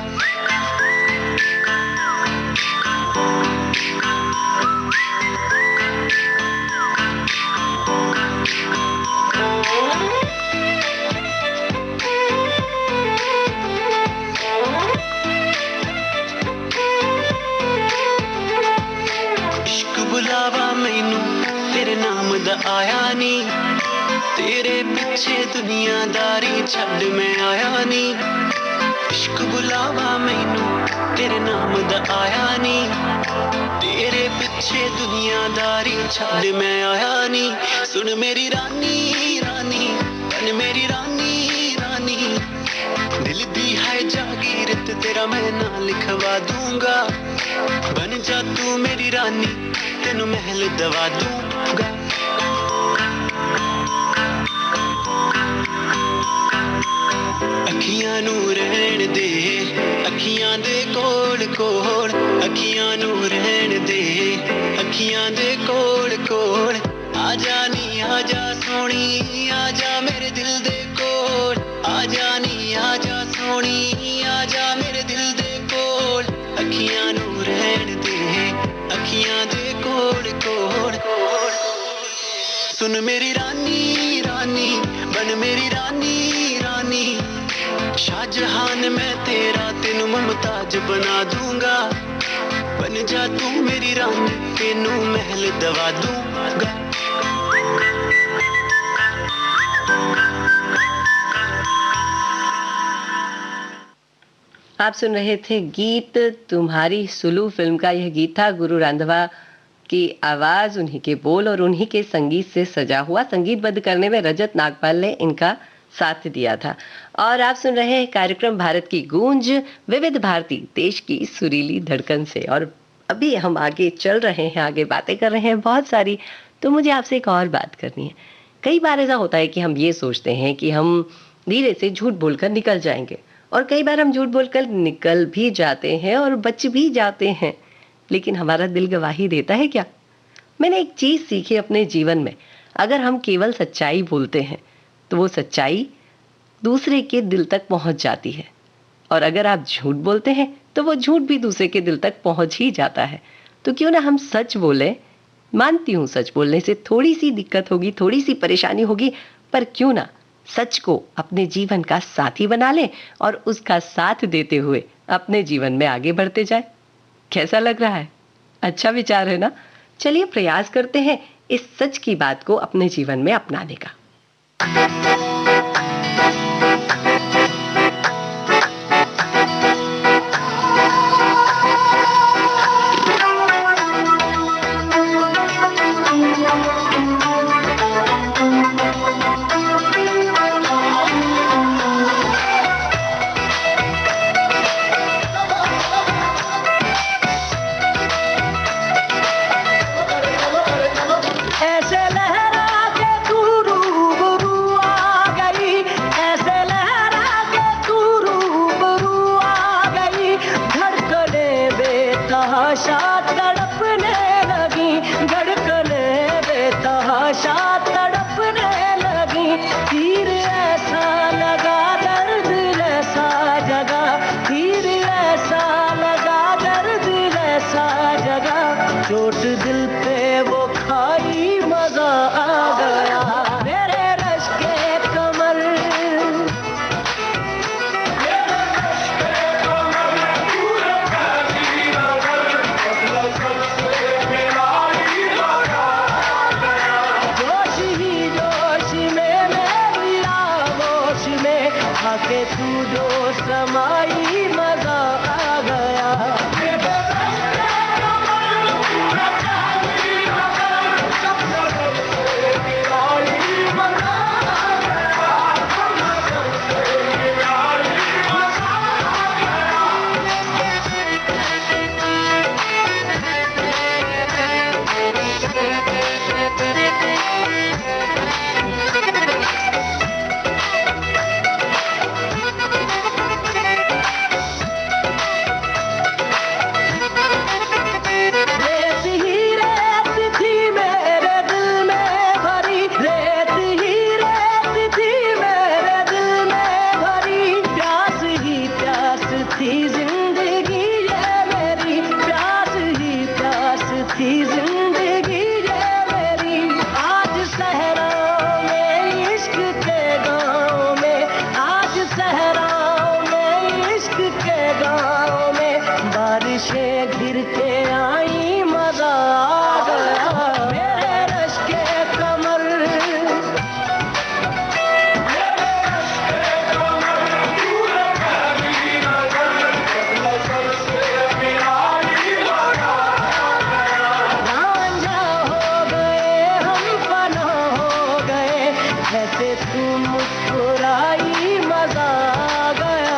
बुलावा मैनू तेरे नाम दा आया नी। तेरे पिछे दुनियादारी छड़ मैं आया नी। इश्क बुलावा मैनू तेरे नाम दा आया नी। तेरे पिछे दुनियादारी छड़ मैं आया नी। सुन मेरी रानी रानी, बन मेरी रानी रानी। दिल दी है जागीर तेरा मैं ना लिखवा दूंगा। बन जा तू मेरी रानी, तेनू महल दवा दूंगा। अखियां नू रहन दे, अखियां दे कोल कोल। अखियां नू रहन दे, अखियां दे कोल कोल। आजा नी आजा सोनी, आजा मेरे दिल दे कोल। आजा नी आजा सोनी, आजा मेरे दिल दे कोल। अखियां नू रहन दे, अखियां दे कोल कोल कोल। सुन मेरी रानी रानी, बन मेरी रानी रानी। शाहजहान मैं तेरा, तेनू ममताज बना दूंगा। बन जा तू मेरी रानी, तेनू महल दवा दूंगा। आप सुन रहे थे गीत तुम्हारी सुलू फिल्म का यह गीत था। गुरु रंधावा की आवाज, उन्हीं के बोल और उन्हीं के संगीत से सजा हुआ। संगीतबद्ध करने में रजत नागपाल ने इनका साथ दिया था। और आप सुन रहे हैं कार्यक्रम भारत की गूंज, विविध भारती, देश की सुरीली धड़कन से। और अभी हम आगे चल रहे हैं, आगे बातें कर रहे हैं बहुत सारी। तो मुझे आपसे एक और बात करनी है। कई बार ऐसा होता है कि हम ये सोचते हैं कि हम धीरे से झूठ बोलकर निकल जाएंगे, और कई बार हम झूठ बोलकर निकल भी जाते हैं और बच भी जाते हैं, लेकिन हमारा दिल गवाही देता है क्या? मैंने एक चीज सीखी अपने जीवन में, अगर हम केवल सच्चाई बोलते हैं तो वो सच्चाई दूसरे के दिल तक पहुंच जाती है, और अगर आप झूठ बोलते हैं तो वो झूठ भी दूसरे के दिल तक पहुंच ही जाता है। तो क्यों ना हम सच बोलें। मानती हूं सच बोलने से थोड़ी सी दिक्कत होगी, थोड़ी सी परेशानी होगी, पर क्यों ना सच को अपने जीवन का साथी बना लें और उसका साथ देते हुए अपने जीवन में आगे बढ़ते जाए। कैसा लग रहा है? अच्छा विचार है ना? चलिए प्रयास करते हैं इस सच की बात को अपने जीवन में अपनाने का। ऐसे लहरा के तू रूबरू आ गई, ऐसे लहरा के तू रूबरू आ गई। धड़कने बेतहाशा तड़पने लगी, धड़कने बेतहाशा तड़पने लगी। तीर ऐसा लगा दर्द ऐसा जगा, तीर ऐसा लगा दर्द ऐसा जगा। चोट दिल पे वो खाई, मजा आ गया मेरे रश के कमर। जोश ही जोश में मैं मिला होश में, आके तू जो समाई, मजा आ गया। रेत ही रेत थी मेरे दिल में भरी, रेत ही रेत थी मेरे दिल में भरी। प्यास ही प्यास थी जिंदगी ये मेरी, प्यास ही प्यास थी जिंदगी ये मेरी। आज सहराओं में इश्क के गाँव में, आज सहराओं में इश्क के गाँव में। बारिशें गिर के आई, मजा आ गया मेरे रश के कमर। रांझा हो गए हम, फना हो गए, ऐसे तू मुस्कुराई, मजा आ गया।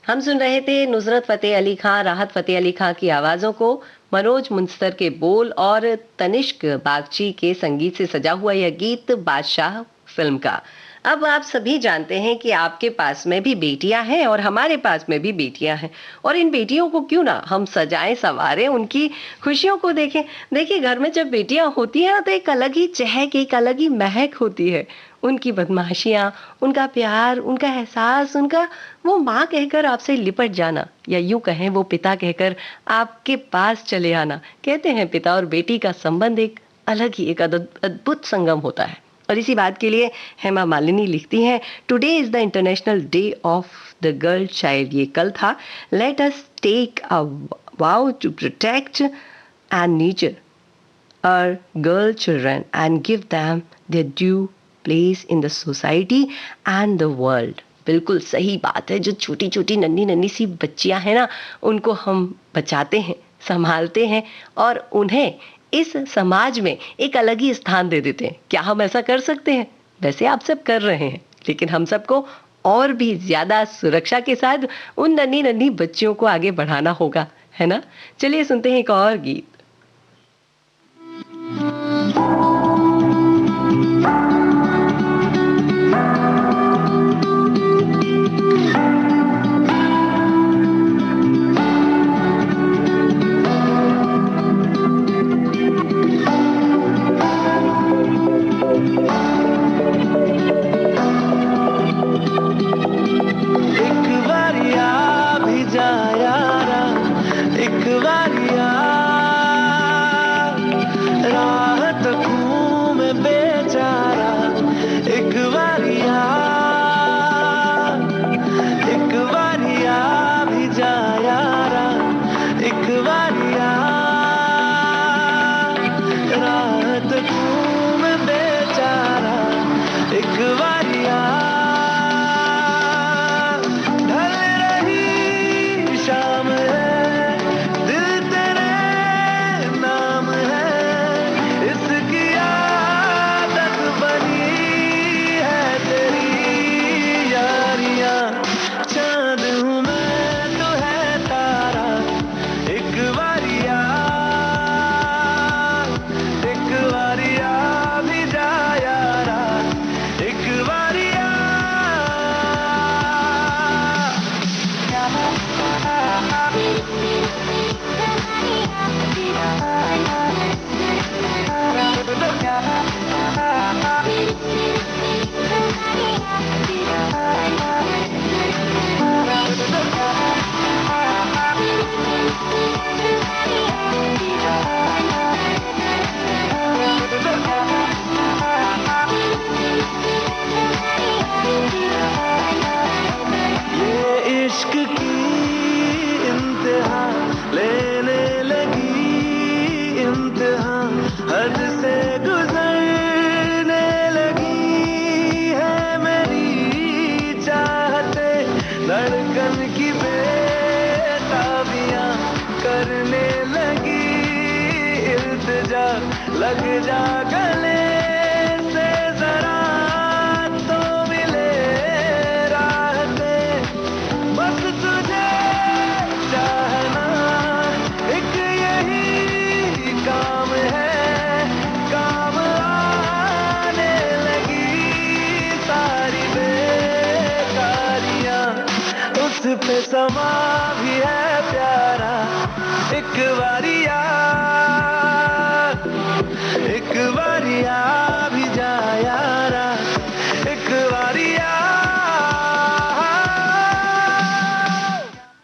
हम सुन रहे थे नुसरत फतेह अली खां, राहत फतेह अली खां की आवाजों को, मनोज मुंस्तर के बोल और तनिष्क बागची के संगीत से सजा हुआ यह गीत बादशाह फिल्म का। अब आप सभी जानते हैं कि आपके पास में भी बेटियां हैं और हमारे पास में भी बेटियां हैं, और इन बेटियों को क्यों ना हम सजाएं संवारें, उनकी खुशियों को देखें। देखिए, घर में जब बेटियां होती हैं ना, तो एक अलग ही चहक, एक अलग ही महक होती है। उनकी बदमाशियां, उनका प्यार, उनका एहसास, उनका वो माँ कहकर आपसे लिपट जाना, या यूं कहें वो पिता कहकर आपके पास चले आना। कहते हैं पिता और बेटी का संबंध एक अलग ही, एक अद्भुत संगम होता है। और इसी बात के लिए हेमा मालिनी लिखती हैं, today is the international day of the girl child. ये कल था। Let us take a vow to protect and nurture our girl children and give them their due place in the society and the world। बिल्कुल सही बात है। जो छोटी छोटी नन्ही नन्ही सी बच्चियां हैं ना, उनको हम बचाते हैं, संभालते हैं और उन्हें इस समाज में एक अलग ही स्थान दे देते हैं। क्या हम ऐसा कर सकते हैं? वैसे आप सब कर रहे हैं, लेकिन हम सबको और भी ज्यादा सुरक्षा के साथ उन नन्ही नन्ही बच्चियों को आगे बढ़ाना होगा, है ना? चलिए सुनते हैं एक और गीत। लग जा गले से जरा तो मिले राहते, बस तुझे चाहना एक यही काम है, काम आने लगी सारी बेकारियां, उस पे समा भी है प्यारा एक बारिया, एक बारिया भी जा यारा, एक बारिया।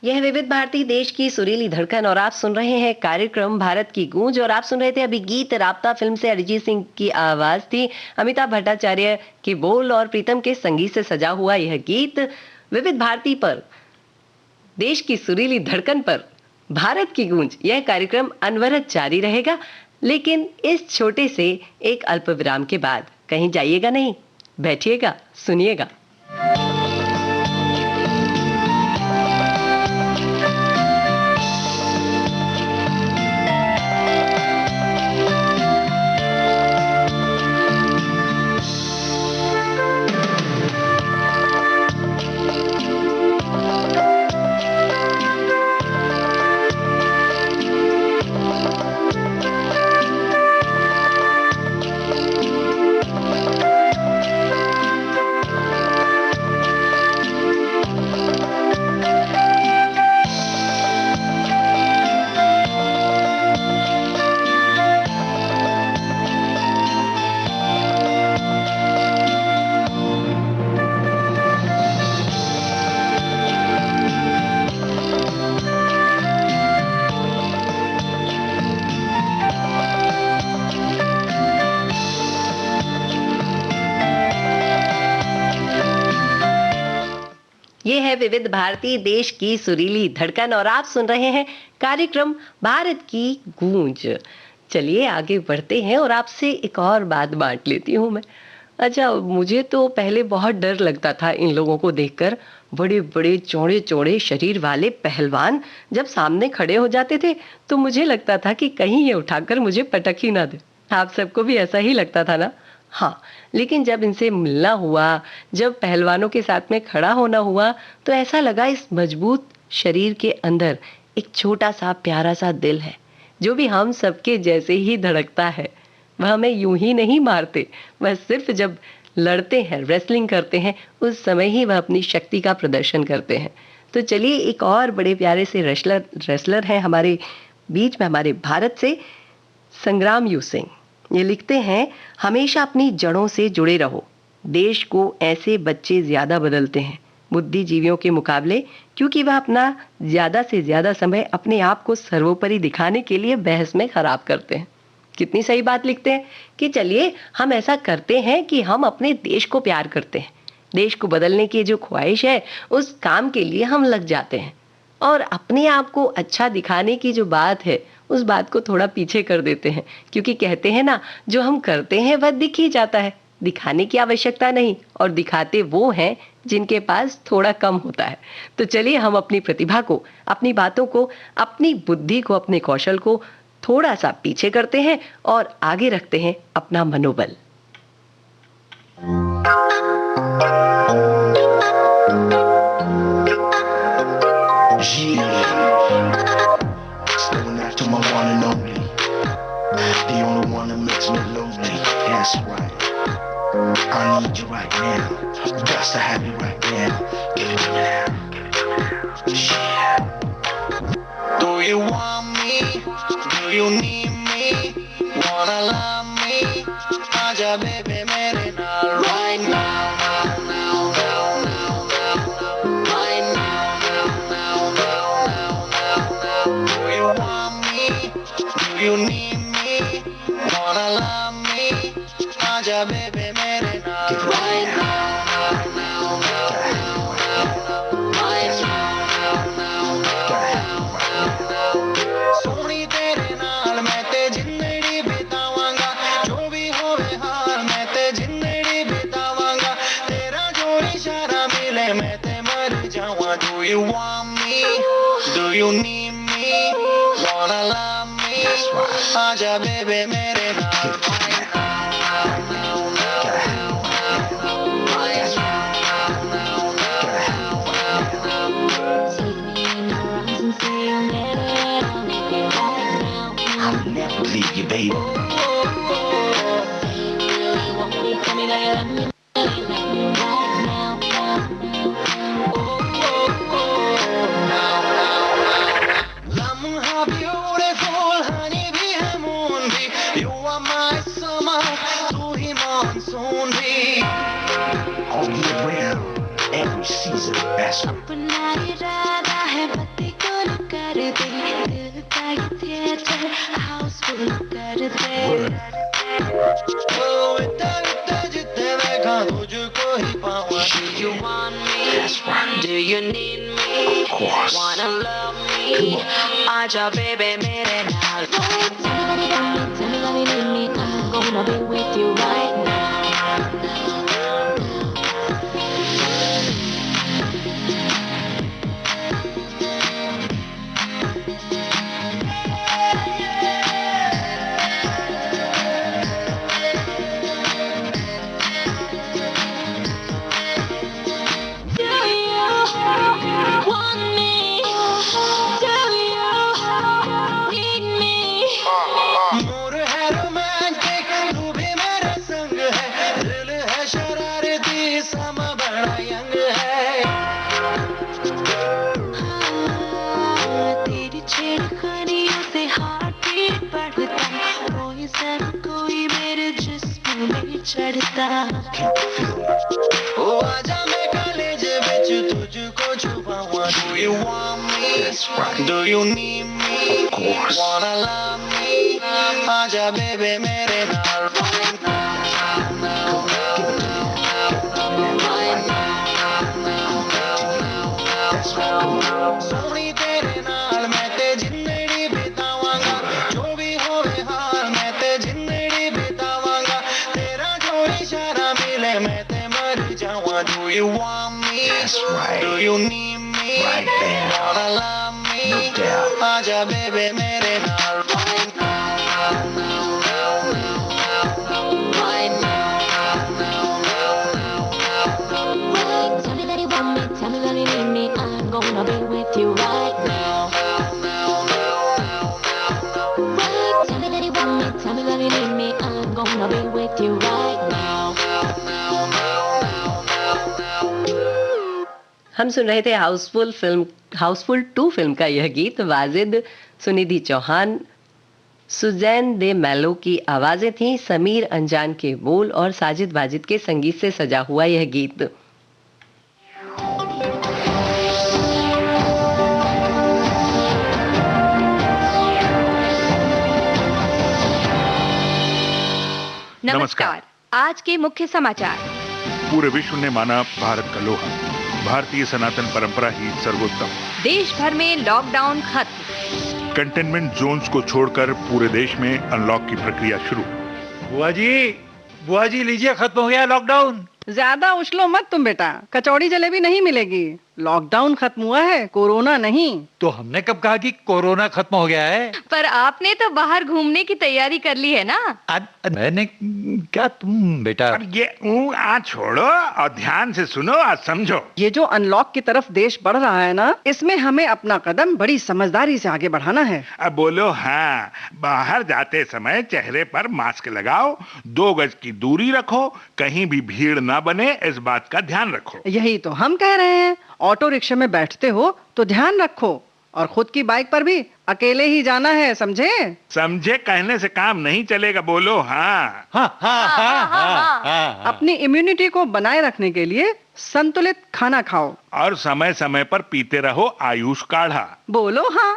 यह विविध भारती, देश की सुरीली धड़कन, और आप सुन रहे हैं कार्यक्रम भारत की गूंज। और आप सुन रहे थे अभी गीत राब्ता फिल्म से अरिजीत सिंह की आवाज थी, अमिताभ भट्टाचार्य के बोल और प्रीतम के संगीत से सजा हुआ यह गीत विविध भारती पर, देश की सुरीली धड़कन पर भारत की गूंज। यह कार्यक्रम अनवरत जारी रहेगा, लेकिन इस छोटे से एक अल्प विराम के बाद कहीं जाइएगा नहीं, बैठिएगा, सुनिएगा। ये है विविध भारती, देश की सुरीली धड़कन, और आप सुन रहे हैं कार्यक्रम भारत की गूंज। चलिए आगे बढ़ते हैं और आपसे एक और बात बांट लेती हूँ मैं। अच्छा, मुझे तो पहले बहुत डर लगता था इन लोगों को देखकर। बड़े बड़े चौड़े चौड़े शरीर वाले पहलवान जब सामने खड़े हो जाते थे तो मुझे लगता था कि कहीं ये उठाकर मुझे पटक ही ना दे। आप सबको भी ऐसा ही लगता था ना? हाँ, लेकिन जब इनसे मिलना हुआ, जब पहलवानों के साथ में खड़ा होना हुआ, तो ऐसा लगा इस मजबूत शरीर के अंदर एक छोटा सा प्यारा सा दिल है, जो भी हम सबके जैसे ही धड़कता है। वह हमें यूं ही नहीं मारते, वह सिर्फ जब लड़ते हैं, रेसलिंग करते हैं, उस समय ही वह अपनी शक्ति का प्रदर्शन करते हैं। तो चलिए एक और बड़े प्यारे से रेसलर हैं हमारे बीच में, हमारे भारत से, संग्राम यू सिंह। ये लिखते हैं, हमेशा अपनी जड़ों से जुड़े रहो। देश को ऐसे बच्चे ज्यादा बदलते हैं बुद्धिजीवियों के मुकाबले, क्योंकि वह अपना ज्यादा से ज्यादा समय अपने आप को सर्वोपरि दिखाने के लिए बहस में खराब करते हैं। कितनी सही बात लिखते हैं कि चलिए हम ऐसा करते हैं कि हम अपने देश को प्यार करते हैं, देश को बदलने की जो ख्वाहिश है उस काम के लिए हम लग जाते हैं, और अपने आप को अच्छा दिखाने की जो बात है उस बात को थोड़ा पीछे कर देते हैं, क्योंकि कहते हैं ना, जो हम करते हैं वह दिख ही जाता है, दिखाने की आवश्यकता नहीं, और दिखाते वो हैं जिनके पास थोड़ा कम होता है। तो चलिए हम अपनी प्रतिभा को, अपनी बातों को, अपनी बुद्धि को, अपने कौशल को थोड़ा सा पीछे करते हैं और आगे रखते हैं अपना मनोबल। Going after my one and only, the only one that makes me lonely. That's right. I need you right now. Got to have you right now. Give it to me now. Yeah. Do you want me? Do you need me? Wanna love me? Aja baby mere naal right now. You need me, wanna love me, aja baby mere naal right now, Soni तेरे नाल मैं ते जिंदड़ी बितावांगा, जो भी होवे हाल मैं ते जिंदड़ी बितावांगा, तेरा जो इशारा मिले मैं ते मर जावां। Do you want me? Do you need me? Wanna love me? Aja baby mere naal right now. I'll never leave you, baby. अपना इरादा है पति को न कर दे, दिल का ये थिएटर हाउसफुल कर दे। जितने देखा तुझको ही पाऊंगा। Do you want me? Do you need me? Of course. Wanna love me? Aja baby mere naal. Tell me that you need me, I'm gonna be with you right now. मोर है रोमांटिक, तू भी मेरे संग है, दिल है शरारती, समा बड़ा यंग है। तेरी छेड़खानियों से हार्ट बीट बढ़ता, कोई सर कोई मेरे जिस्म में चढ़ता। ओ आजा मैं कॉलेज बिच तुझको छुपाऊं। Do you want me? Do you need me? Of course. Wanna love me? आजा baby मेरे नाल right now. Give it to me. मैं ते मर जाऊं. Do you want me? That's right. Do you need me? Right there. Wanna love me? No doubt. आजा baby मेरे नाल right now. Right Tell me that you want me, tell me that you need me. I'm gonna be with you right now. Right, tell me that you want me, tell me that you need me. I'm gonna be with you right now. हम सुन रहे थे हाउसफुल 2 फिल्म का यह गीत. वाजिद, सुनिधि चौहान, सुजैन दे मेलो की आवाजें थीं. समीर अंजान के बोल और साजिद वाजिद के संगीत से सजा हुआ यह गीत. नमस्कार। आज के मुख्य समाचार। पूरे विश्व ने माना भारत का लोहा, भारतीय सनातन परंपरा ही सर्वोत्तम। देश भर में लॉकडाउन खत्म। कंटेनमेंट जोन्स को छोड़कर पूरे देश में अनलॉक की प्रक्रिया शुरू। बुआ जी लीजिए, खत्म हो गया लॉकडाउन। ज्यादा उछलो मत तुम बेटा, कचौड़ी जलेबी नहीं मिलेगी। लॉकडाउन खत्म हुआ है, कोरोना नहीं। तो हमने कब कहा कि कोरोना खत्म हो गया है? पर आपने तो बाहर घूमने की तैयारी कर ली है ना? मैंने क्या, तुम बेटा? अब ये आज छोड़ो और ध्यान से सुनो और समझो। ये जो अनलॉक की तरफ देश बढ़ रहा है ना, इसमें हमें अपना कदम बड़ी समझदारी से आगे बढ़ाना है। अब बोलो हाँ। बाहर जाते समय चेहरे पर मास्क लगाओ, 2 गज की दूरी रखो, कहीं भी भीड़ ना बने, इस बात का ध्यान रखो। यही तो हम कह रहे हैं। ऑटो रिक्शा में बैठते हो तो ध्यान रखो, और खुद की बाइक पर भी अकेले ही जाना है, समझे? समझे कहने से काम नहीं चलेगा, बोलो हाँ। अपनी इम्यूनिटी को बनाए रखने के लिए संतुलित खाना खाओ और समय समय पर पीते रहो आयुष काढ़ा। बोलो हाँ।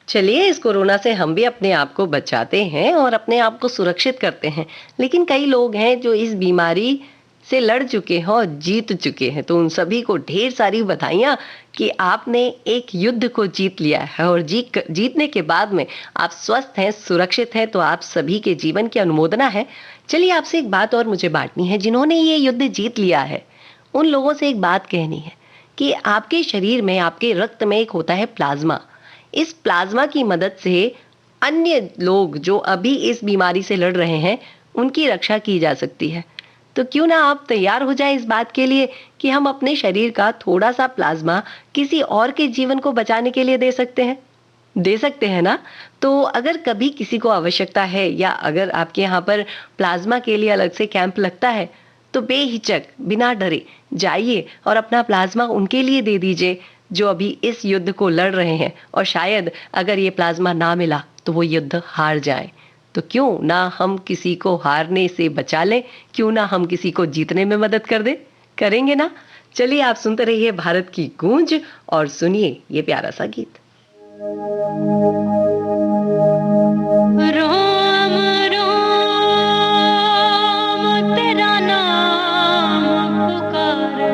चलिए, इस कोरोना से हम भी अपने आप को बचाते हैं और अपने आप को सुरक्षित करते हैं। लेकिन कई लोग हैं जो इस बीमारी से लड़ चुके हैं और जीत चुके हैं, तो उन सभी को ढेर सारी बधाइयां कि आपने एक युद्ध को जीत लिया है और जीतने के बाद में आप स्वस्थ हैं, सुरक्षित हैं, तो आप सभी के जीवन की अनुमोदना है। चलिए, आपसे एक बात और मुझे बांटनी है। जिन्होंने ये युद्ध जीत लिया है, उन लोगों से एक बात कहनी है कि आपके शरीर में, आपके रक्त में एक होता है प्लाज्मा। इस प्लाज्मा की मदद से अन्य लोग जो अभी इस बीमारी से लड़ रहे हैं, उनकी रक्षा की जा सकती है। तो क्यों ना आप तैयार हो जाए इस बात के लिए कि हम अपने शरीर का थोड़ा सा प्लाज्मा किसी और के जीवन को बचाने के लिए दे सकते हैं ना? तो अगर कभी किसी को आवश्यकता है, या अगर आपके यहाँ पर प्लाज्मा के लिए अलग से कैंप लगता है, तो बेहिचक, बिना डरे जाइए और अपना प्लाज्मा उनके लिए दे दीजिए जो अभी इस युद्ध को लड़ रहे हैं। और शायद अगर ये प्लाज्मा ना मिला तो वो युद्ध हार जाए। तो क्यों ना हम किसी को हारने से बचा लें, क्यों ना हम किसी को जीतने में मदद कर दें? करेंगे ना? चलिए, आप सुनते रहिए भारत की गूंज और सुनिए ये प्यारा सा गीत। रोम रोम तेरा नाम पुकारे,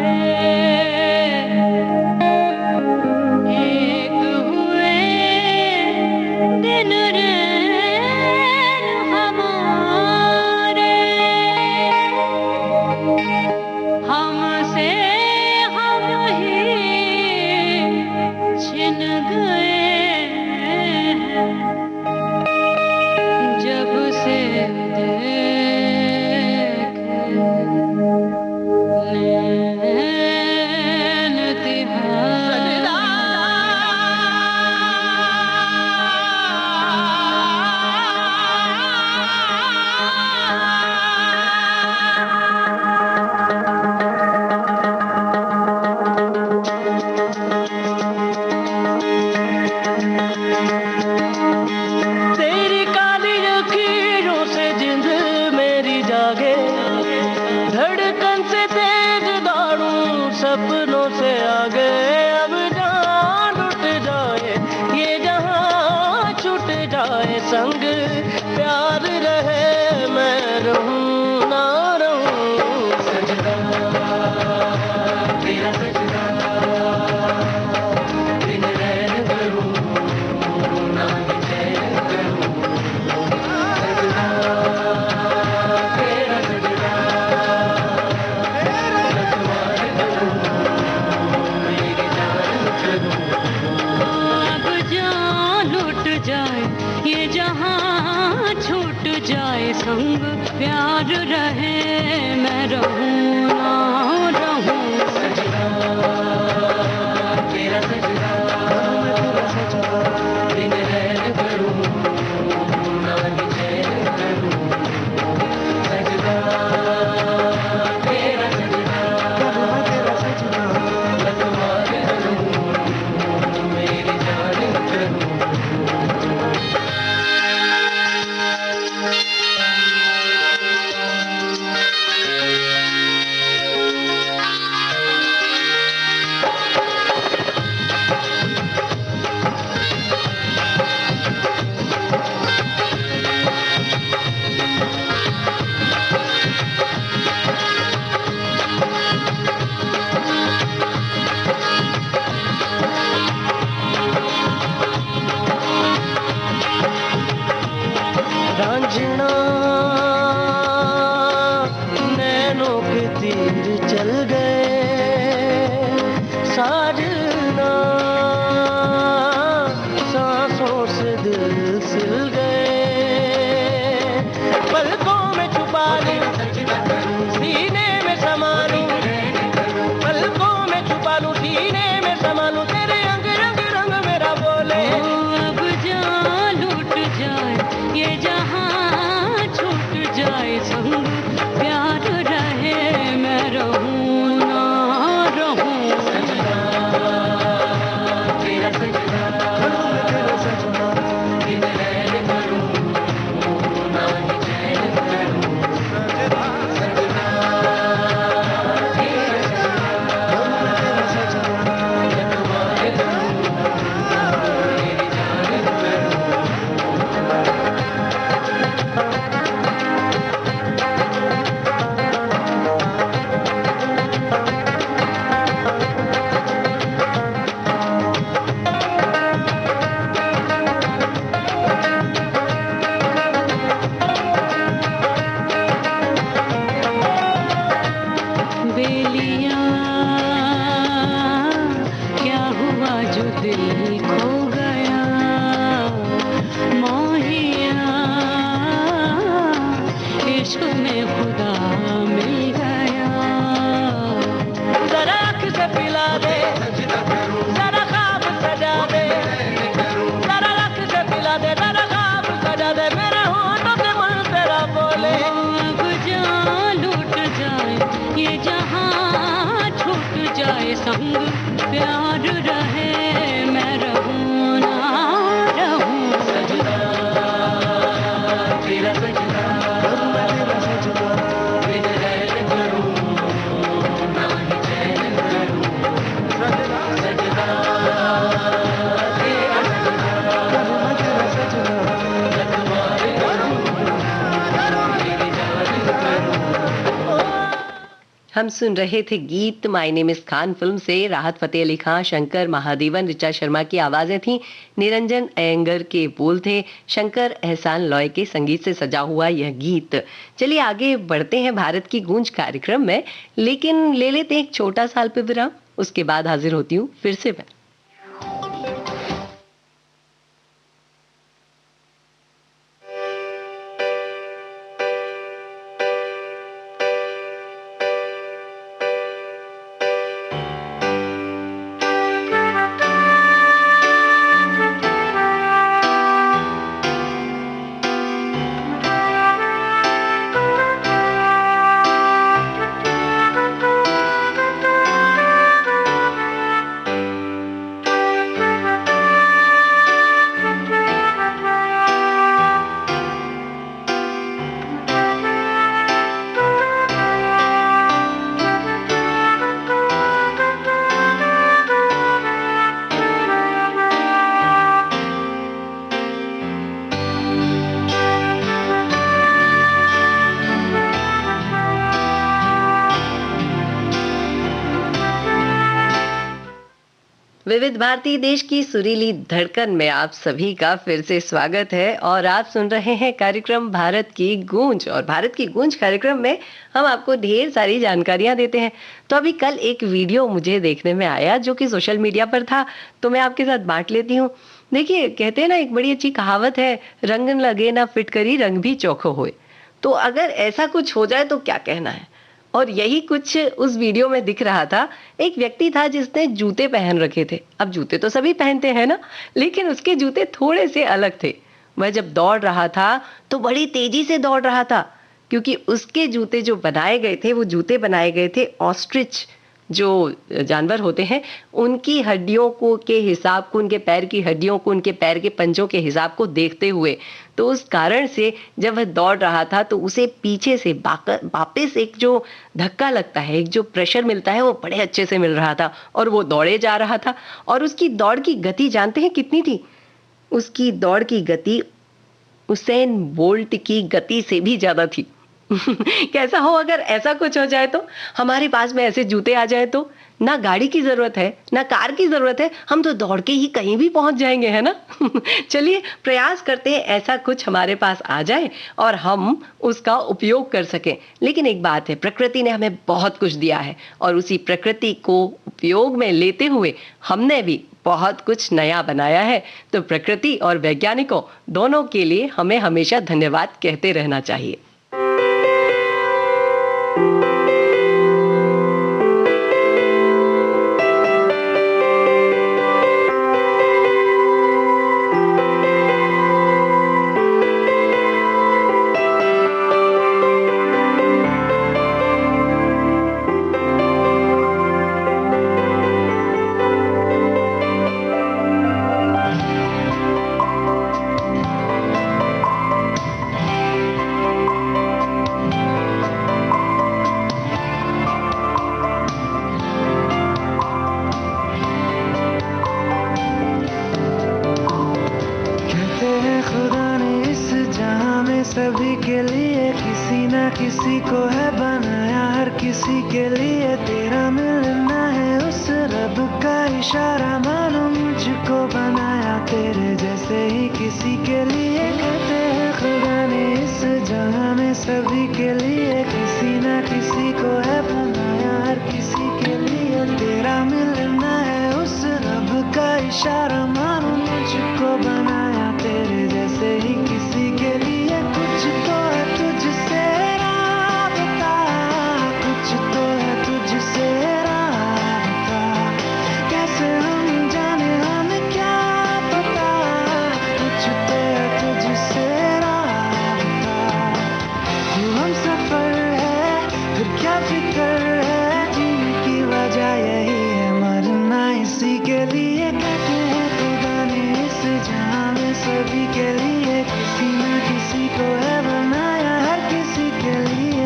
एक हुए दिन रैन हमारे, हमसे हम ही छिन गए। छूट जाए संग प्यार रहे मैं रहूं ना रहूं तेरा सजना दिन रैन करूं ना ही चैन करूं सजना तेरा सजना लखवार करूं मेरी जान करूं रांझना नैनों के तीर चल गए साजना सांसों से दिल सिल गए पलकों में छुपा लूं सीने में समा लूं पलकों में छुपा लूं सीने में समा लूं तेरे अंग रंग रंग मेरा बोले अब जान लूट जाए ये जहां छूट जाए संग प्यार रहे मैं रहूं ना रहूं तेरा सजना दिन रैन करूं ना ही चैन करूं सजना तेरा सजना लखवार करूं मेरी जान करूं बेलिया क्या हुआ जो दिल खो गया मोहिया इश्क में खुदा मिल गया जरा आँख से पिला दे जरा ख्वाब सजा दे जरा आँख से पिला दे जरा ख्वाब सजा दे मेरे होठों से मन तेरा बोले अब जान लूट जाए ये जहां छूट जाए संग प्यार रहे मैं रहूं ना रहूं सजना तेरा सजना दिन रैन करूं ना ही चैन करूं सजना तेरा सजना लखवार करूं मेरी जान करूं हम सुन रहे थे गीत my name is Khan film से। राहत फतेह अली खान, शंकर महादेवन, ऋचा शर्मा की आवाजें थीं, निरंजन अयंगर के बोल थे, शंकर एहसान लॉय के संगीत से सजा हुआ यह गीत। चलिए आगे बढ़ते हैं भारत की गूंज कार्यक्रम में, लेकिन ले लेते हैं एक छोटा सा अल्प विराम। उसके बाद हाजिर होती हूँ फिर से मैं। विविध भारती देश की सुरीली धड़कन में आप सभी का फिर से स्वागत है और आप सुन रहे हैं कार्यक्रम भारत की गूंज। और भारत की गूंज कार्यक्रम में हम आपको ढेर सारी जानकारियां देते हैं। तो अभी कल एक वीडियो मुझे देखने में आया जो कि सोशल मीडिया पर था, तो मैं आपके साथ बांट लेती हूँ। देखिए, कहते हैं ना, एक बड़ी अच्छी कहावत है, रंग न लगे ना फिटकरी, रंग भी चोखो होए। तो अगर ऐसा कुछ हो जाए तो क्या कहना है? और यही कुछ उस वीडियो में दिख रहा था। एक व्यक्ति था जिसने जूते पहन रखे थे। अब जूते तो सभी पहनते हैं ना, लेकिन उसके जूते थोड़े से अलग थे। वह जब दौड़ रहा था तो बड़ी तेजी से दौड़ रहा था, क्योंकि उसके जूते जो बनाए गए थे, वो जूते बनाए गए थे ऑस्ट्रिच जो जानवर होते हैं, उनकी हड्डियों को के हिसाब को, उनके पैर की हड्डियों को, उनके पैर के पंजों के हिसाब को देखते हुए। तो उस कारण से जब वह दौड़ रहा था तो उसे पीछे से वापस एक जो धक्का लगता है, एक जो प्रेशर मिलता है, वो बड़े अच्छे से मिल रहा था और वो दौड़े जा रहा था। और उसकी दौड़ की गति जानते हैं कितनी थी? उसकी दौड़ की गति उसेन बोल्ट की गति से भी ज्यादा थी। कैसा हो अगर ऐसा कुछ हो जाए तो, हमारे पास में ऐसे जूते आ जाए तो, ना गाड़ी की जरूरत है, ना कार की जरूरत है, हम तो दौड़ के ही कहीं भी पहुंच जाएंगे, है ना? चलिए प्रयास करते हैं ऐसा कुछ हमारे पास आ जाए और हम उसका उपयोग कर सकें। लेकिन एक बात है, प्रकृति ने हमें बहुत कुछ दिया है और उसी प्रकृति को उपयोग में लेते हुए हमने भी बहुत कुछ नया बनाया है। तो प्रकृति और वैज्ञानिकों दोनों के लिए हमें हमेशा धन्यवाद कहते रहना चाहिए। सभी के लिए किसी ना किसी को है बनाया, हर किसी के लिए तेरा मिलना है उस रब का इशारा। मानो मुझको बनाया तेरे जैसे ही किसी के लिए। कहते हैं खुदा ने इस जहां में सभी के लिए किसी ना किसी को है बनाया, हर किसी के लिए तेरा मिलना है उस रब का इशारा। मानो मुझको बनाया तेरे जैसे ही किसी के लिए। कुछ तो है तुझसे राबता, कुछ तो है तुझसे राबता, कैसे हम जाने हमें क्या पता। कुछ तो है तुझसे राबता, तू हम सफर है फिर क्या फिक्र है, जीने की वजह यही है मरना इसी के लिए। कहते हैं खुदा ने इस जहां में सभी के लिए किसी ना किसी को है बनाया, हर किसी के लिए।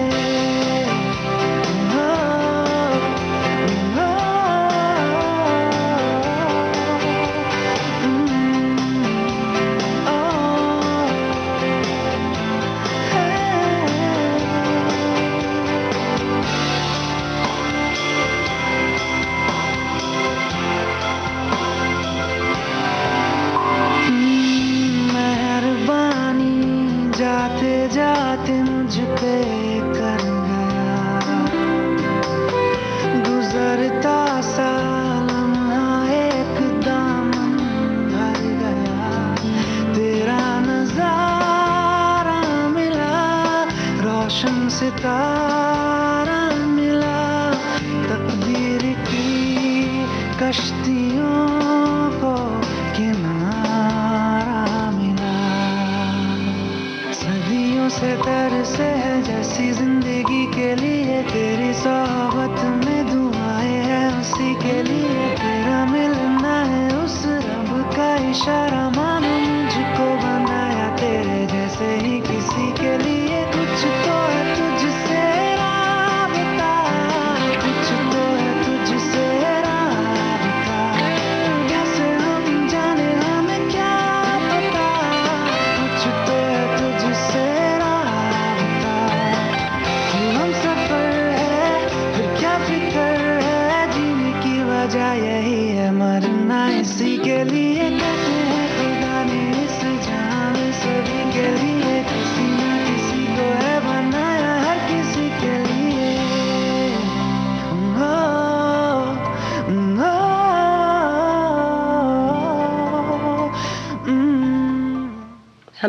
मेहरबानी जाते जाते मुझ पे कर गया, गुजरता सा लम्हा एकदम भर गया। तेरा नजारा मिला, रोशन सितारा मिला, तकदीर की कश्तियों को किनारा मिला। सदियों से तरसे है जैसी जिंदगी के लिए, तेरी सोहबत में दुआएं हैं उसी के लिए। तेरा मिलना है उस रब का इशारा। मानो मुझको बनाया तेरे जैसे ही किसी के लिए। कुछ तो है तुझसे राबता, कुछ तो है तुझसे राबता, कैसे हम जाने हमें क्या पता। कुछ तो है तुझसे राबता, तू हम सफर है फिर क्या फिक्र है, जीने की वजह यही है मरना इसी के लिए। कहते हैं खुदा ने इस जहां में सभी के लिए किसी ना किसी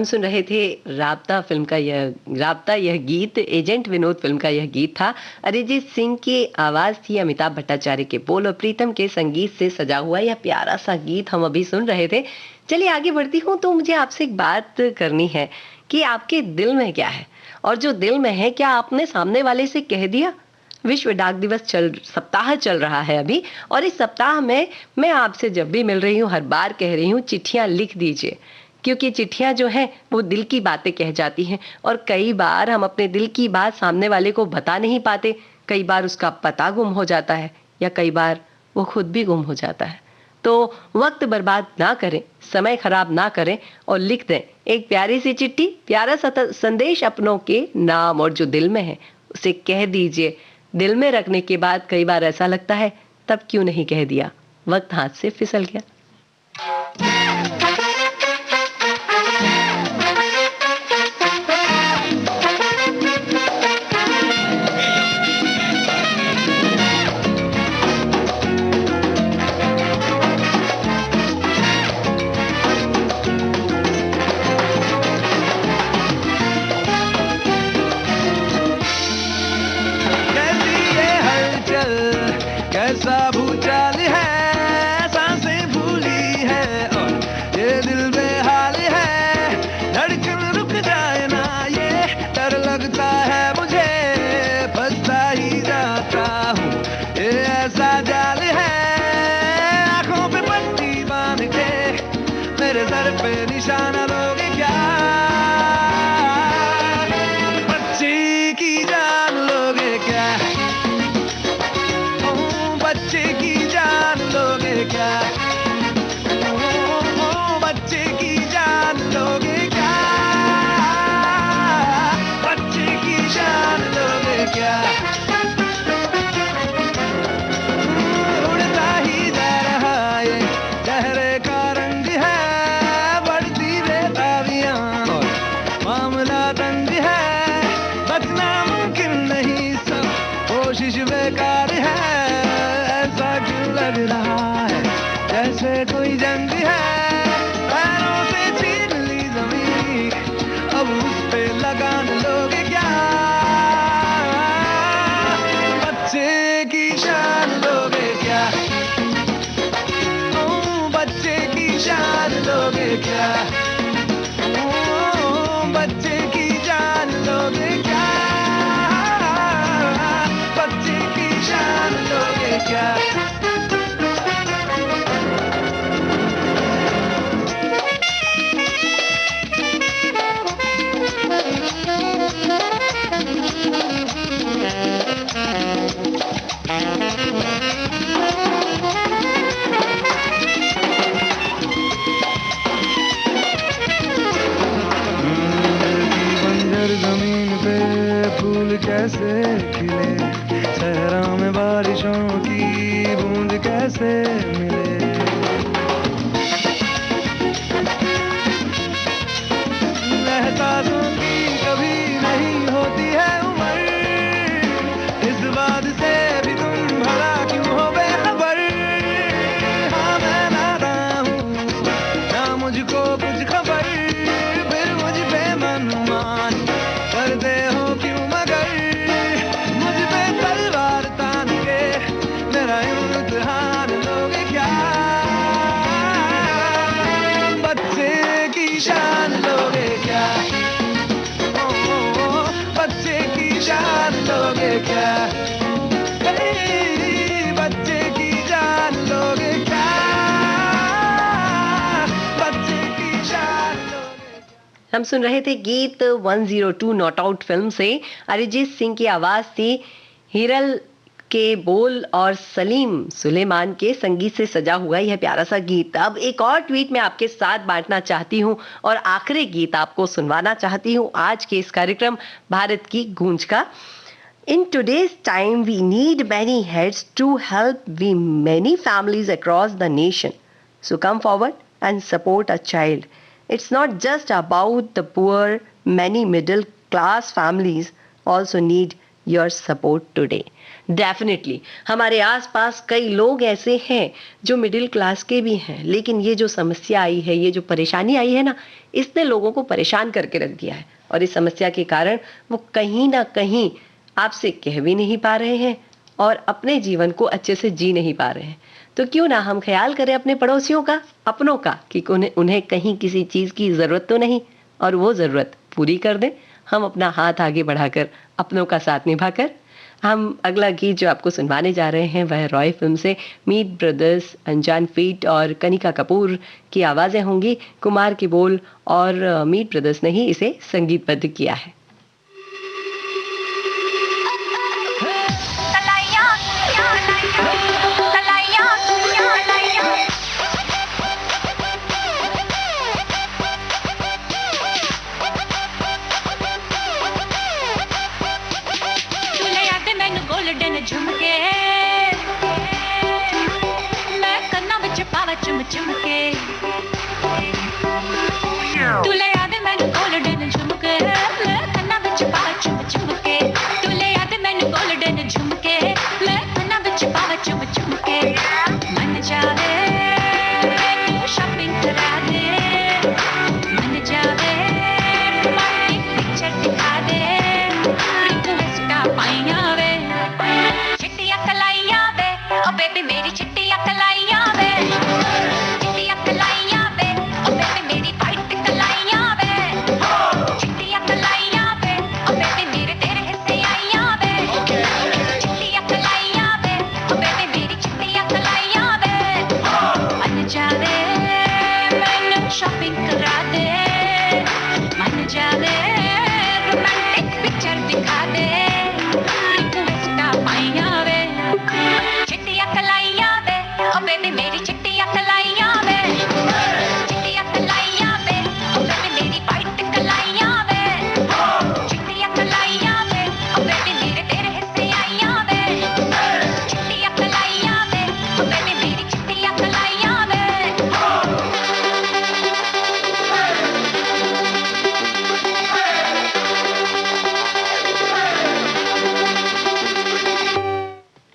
हम सुन रहे थे राब्ता यह गीत एजेंट विनोद फिल्म का यह गीत था। अरिजीत सिंह की आवाज थी, अमिताभ भट्टाचार्य के बोल और प्रीतम के संगीत से सजा हुआ यह प्यारा सा गीत हम अभी सुन रहे थे। चलिए आगे बढ़ती हूँ। तो मुझे आपसे एक बात करनी है कि आपके दिल में क्या है, और जो दिल में है क्या आपने सामने वाले से कह दिया? विश्व डाक दिवस सप्ताह चल रहा है अभी, और इस सप्ताह में मैं आपसे जब भी मिल रही हूँ हर बार कह रही हूँ चिट्ठियां लिख दीजिए, क्योंकि चिट्ठियां जो है वो दिल की बातें कह जाती हैं, और कई बार हम अपने दिल की बात सामने वाले को बता नहीं पाते। कई बार उसका पता गुम हो जाता है, या कई बार वो खुद भी गुम हो जाता है। तो वक्त बर्बाद ना करें, समय खराब ना करें और लिख दें एक प्यारी सी चिट्ठी, प्यारा सा संदेश अपनों के नाम, और जो दिल में है उसे कह दीजिए। दिल में रखने के बाद कई बार ऐसा लगता है तब क्यों नहीं कह दिया, वक्त हाथ से फिसल गया। कैसी ये हलचल, कैसा भूचाल है, सांसें भूली है और ये दिल बेहाल है। धड़कन रुक जाए ना, ये डर लगता है मुझे, फंसता ही जाता हूँ, ये ऐसा जाल है। आंखों पे पट्टी बांध के मेरे सर पे निशाना लोगे क्या? बच्चे की जान लोगे क्या? बच्चे की जान लोगे क्या? बच्चे की जान लोगे क्या? बच्चे की जान लोगे क्या? उड़ता ही जा रहा ये चेहरे का रंग है, बढ़ती बेताबियां और मामला तंग है। बचना मुमकिन नहीं, सब कोशिश बेकार है। ऐसा क्यों लग रहा है जैसे कोई जंग है? पैरों से छीन ली जमीन, अब उस पे लगान लोगे क्या? बच्चे की शान लोगे क्या? बच्चे की शान लोगे क्या? बच्चे की जान लोगे क्या? बच्चे की शान लोगे क्या? बंजर जमीन पे फूल कैसे खिले, सहरा में बारिशों की बूंद कैसे मिले। एहसासों की कभी नहीं होती है उम्र, इस बात से भी तुम भला क्यों हो बेखबर? हाँ मैं नादान हूँ, ना मुझको कुछ खबर, फिर मुझ पे मनमान करते हो क्यों मगर? मुझ पे तलवार तान के मेरा इम्तिहान लोगे क्या? बच्चे की शान लोगे क्या? बच्चे की जान लोगे क्या? बच्चे की जान लोगे क्या? बच्चे की जान लोगे क्या? हम सुन रहे थे गीत 102 नॉट आउट फिल्म से, अरिजीत सिंह की आवाज थी, हिरल के बोल और सलीम सुलेमान के संगीत से सजा हुआ यह प्यारा सा गीत। अब एक और ट्वीट मैं आपके साथ बांटना चाहती हूँ और आखिरी गीत आपको सुनवाना चाहती हूँ आज के इस कार्यक्रम भारत की गूंज का। In today's time, we need many heads to help we many families across the nation. So come forward and support a child. It's not just about the poor, many middle class families also need your support today. Definitely हमारे आसपास कई लोग ऐसे हैं जो मिडिल क्लास के भी हैं, लेकिन ये जो समस्या आई है, ये जो परेशानी आई है ना, इसने लोगों को परेशान करके रख दिया है। और इस समस्या के कारण वो कहीं ना कहीं आपसे कह भी नहीं पा रहे हैं और अपने जीवन को अच्छे से जी नहीं पा रहे हैं। तो क्यों ना हम ख्याल करें अपने पड़ोसियों का, अपनों का, कि उन्हें कहीं किसी चीज की जरूरत तो नहीं, और वो जरूरत पूरी कर दें। हम अपना हाथ आगे बढ़ाकर, अपनों का साथ निभाकर। हम अगला गीत जो आपको सुनवाने जा रहे हैं वह रॉय फिल्म से मीट ब्रदर्स, अनजान फीट और कनिका कपूर की आवाजें होंगी। कुमार के बोल और मीट ब्रदर्स ने ही इसे संगीतबद्ध किया है।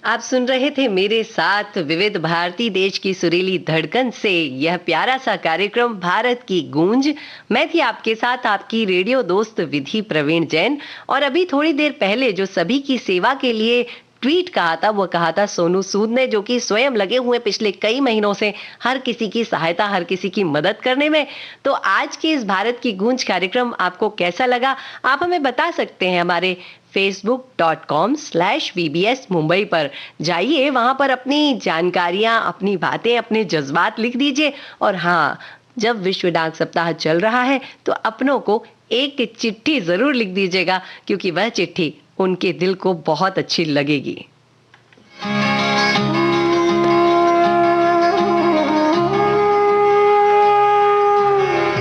आप सुन रहे थे मेरे साथ विविध भारती, देश की सुरीली धड़कन से यह प्यारा सा कार्यक्रम भारत की गूंज। मैं थी आपके साथ आपकी रेडियो दोस्त विधि प्रवीण जैन। और अभी थोड़ी देर पहले जो सभी की सेवा के लिए ट्वीट कहा था, वो कहा था सोनू सूद ने, जो कि स्वयं लगे हुए पिछले कई महीनों से हर किसी की सहायता, हर किसी की मदद करने में। तो आज के इस भारत की गूंज कार्यक्रम आपको कैसा लगा, आप हमें बता सकते हैं। हमारे facebook.com/VBS मुंबई पर जाइए, वहां पर अपनी जानकारियां, अपनी बातें, अपने जज्बात लिख दीजिए। और हाँ, जब विश्व डाक सप्ताह चल रहा है तो अपनों को एक चिट्ठी जरूर लिख दीजिएगा, क्योंकि वह चिट्ठी उनके दिल को बहुत अच्छी लगेगी।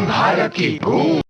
भारत की गूंज।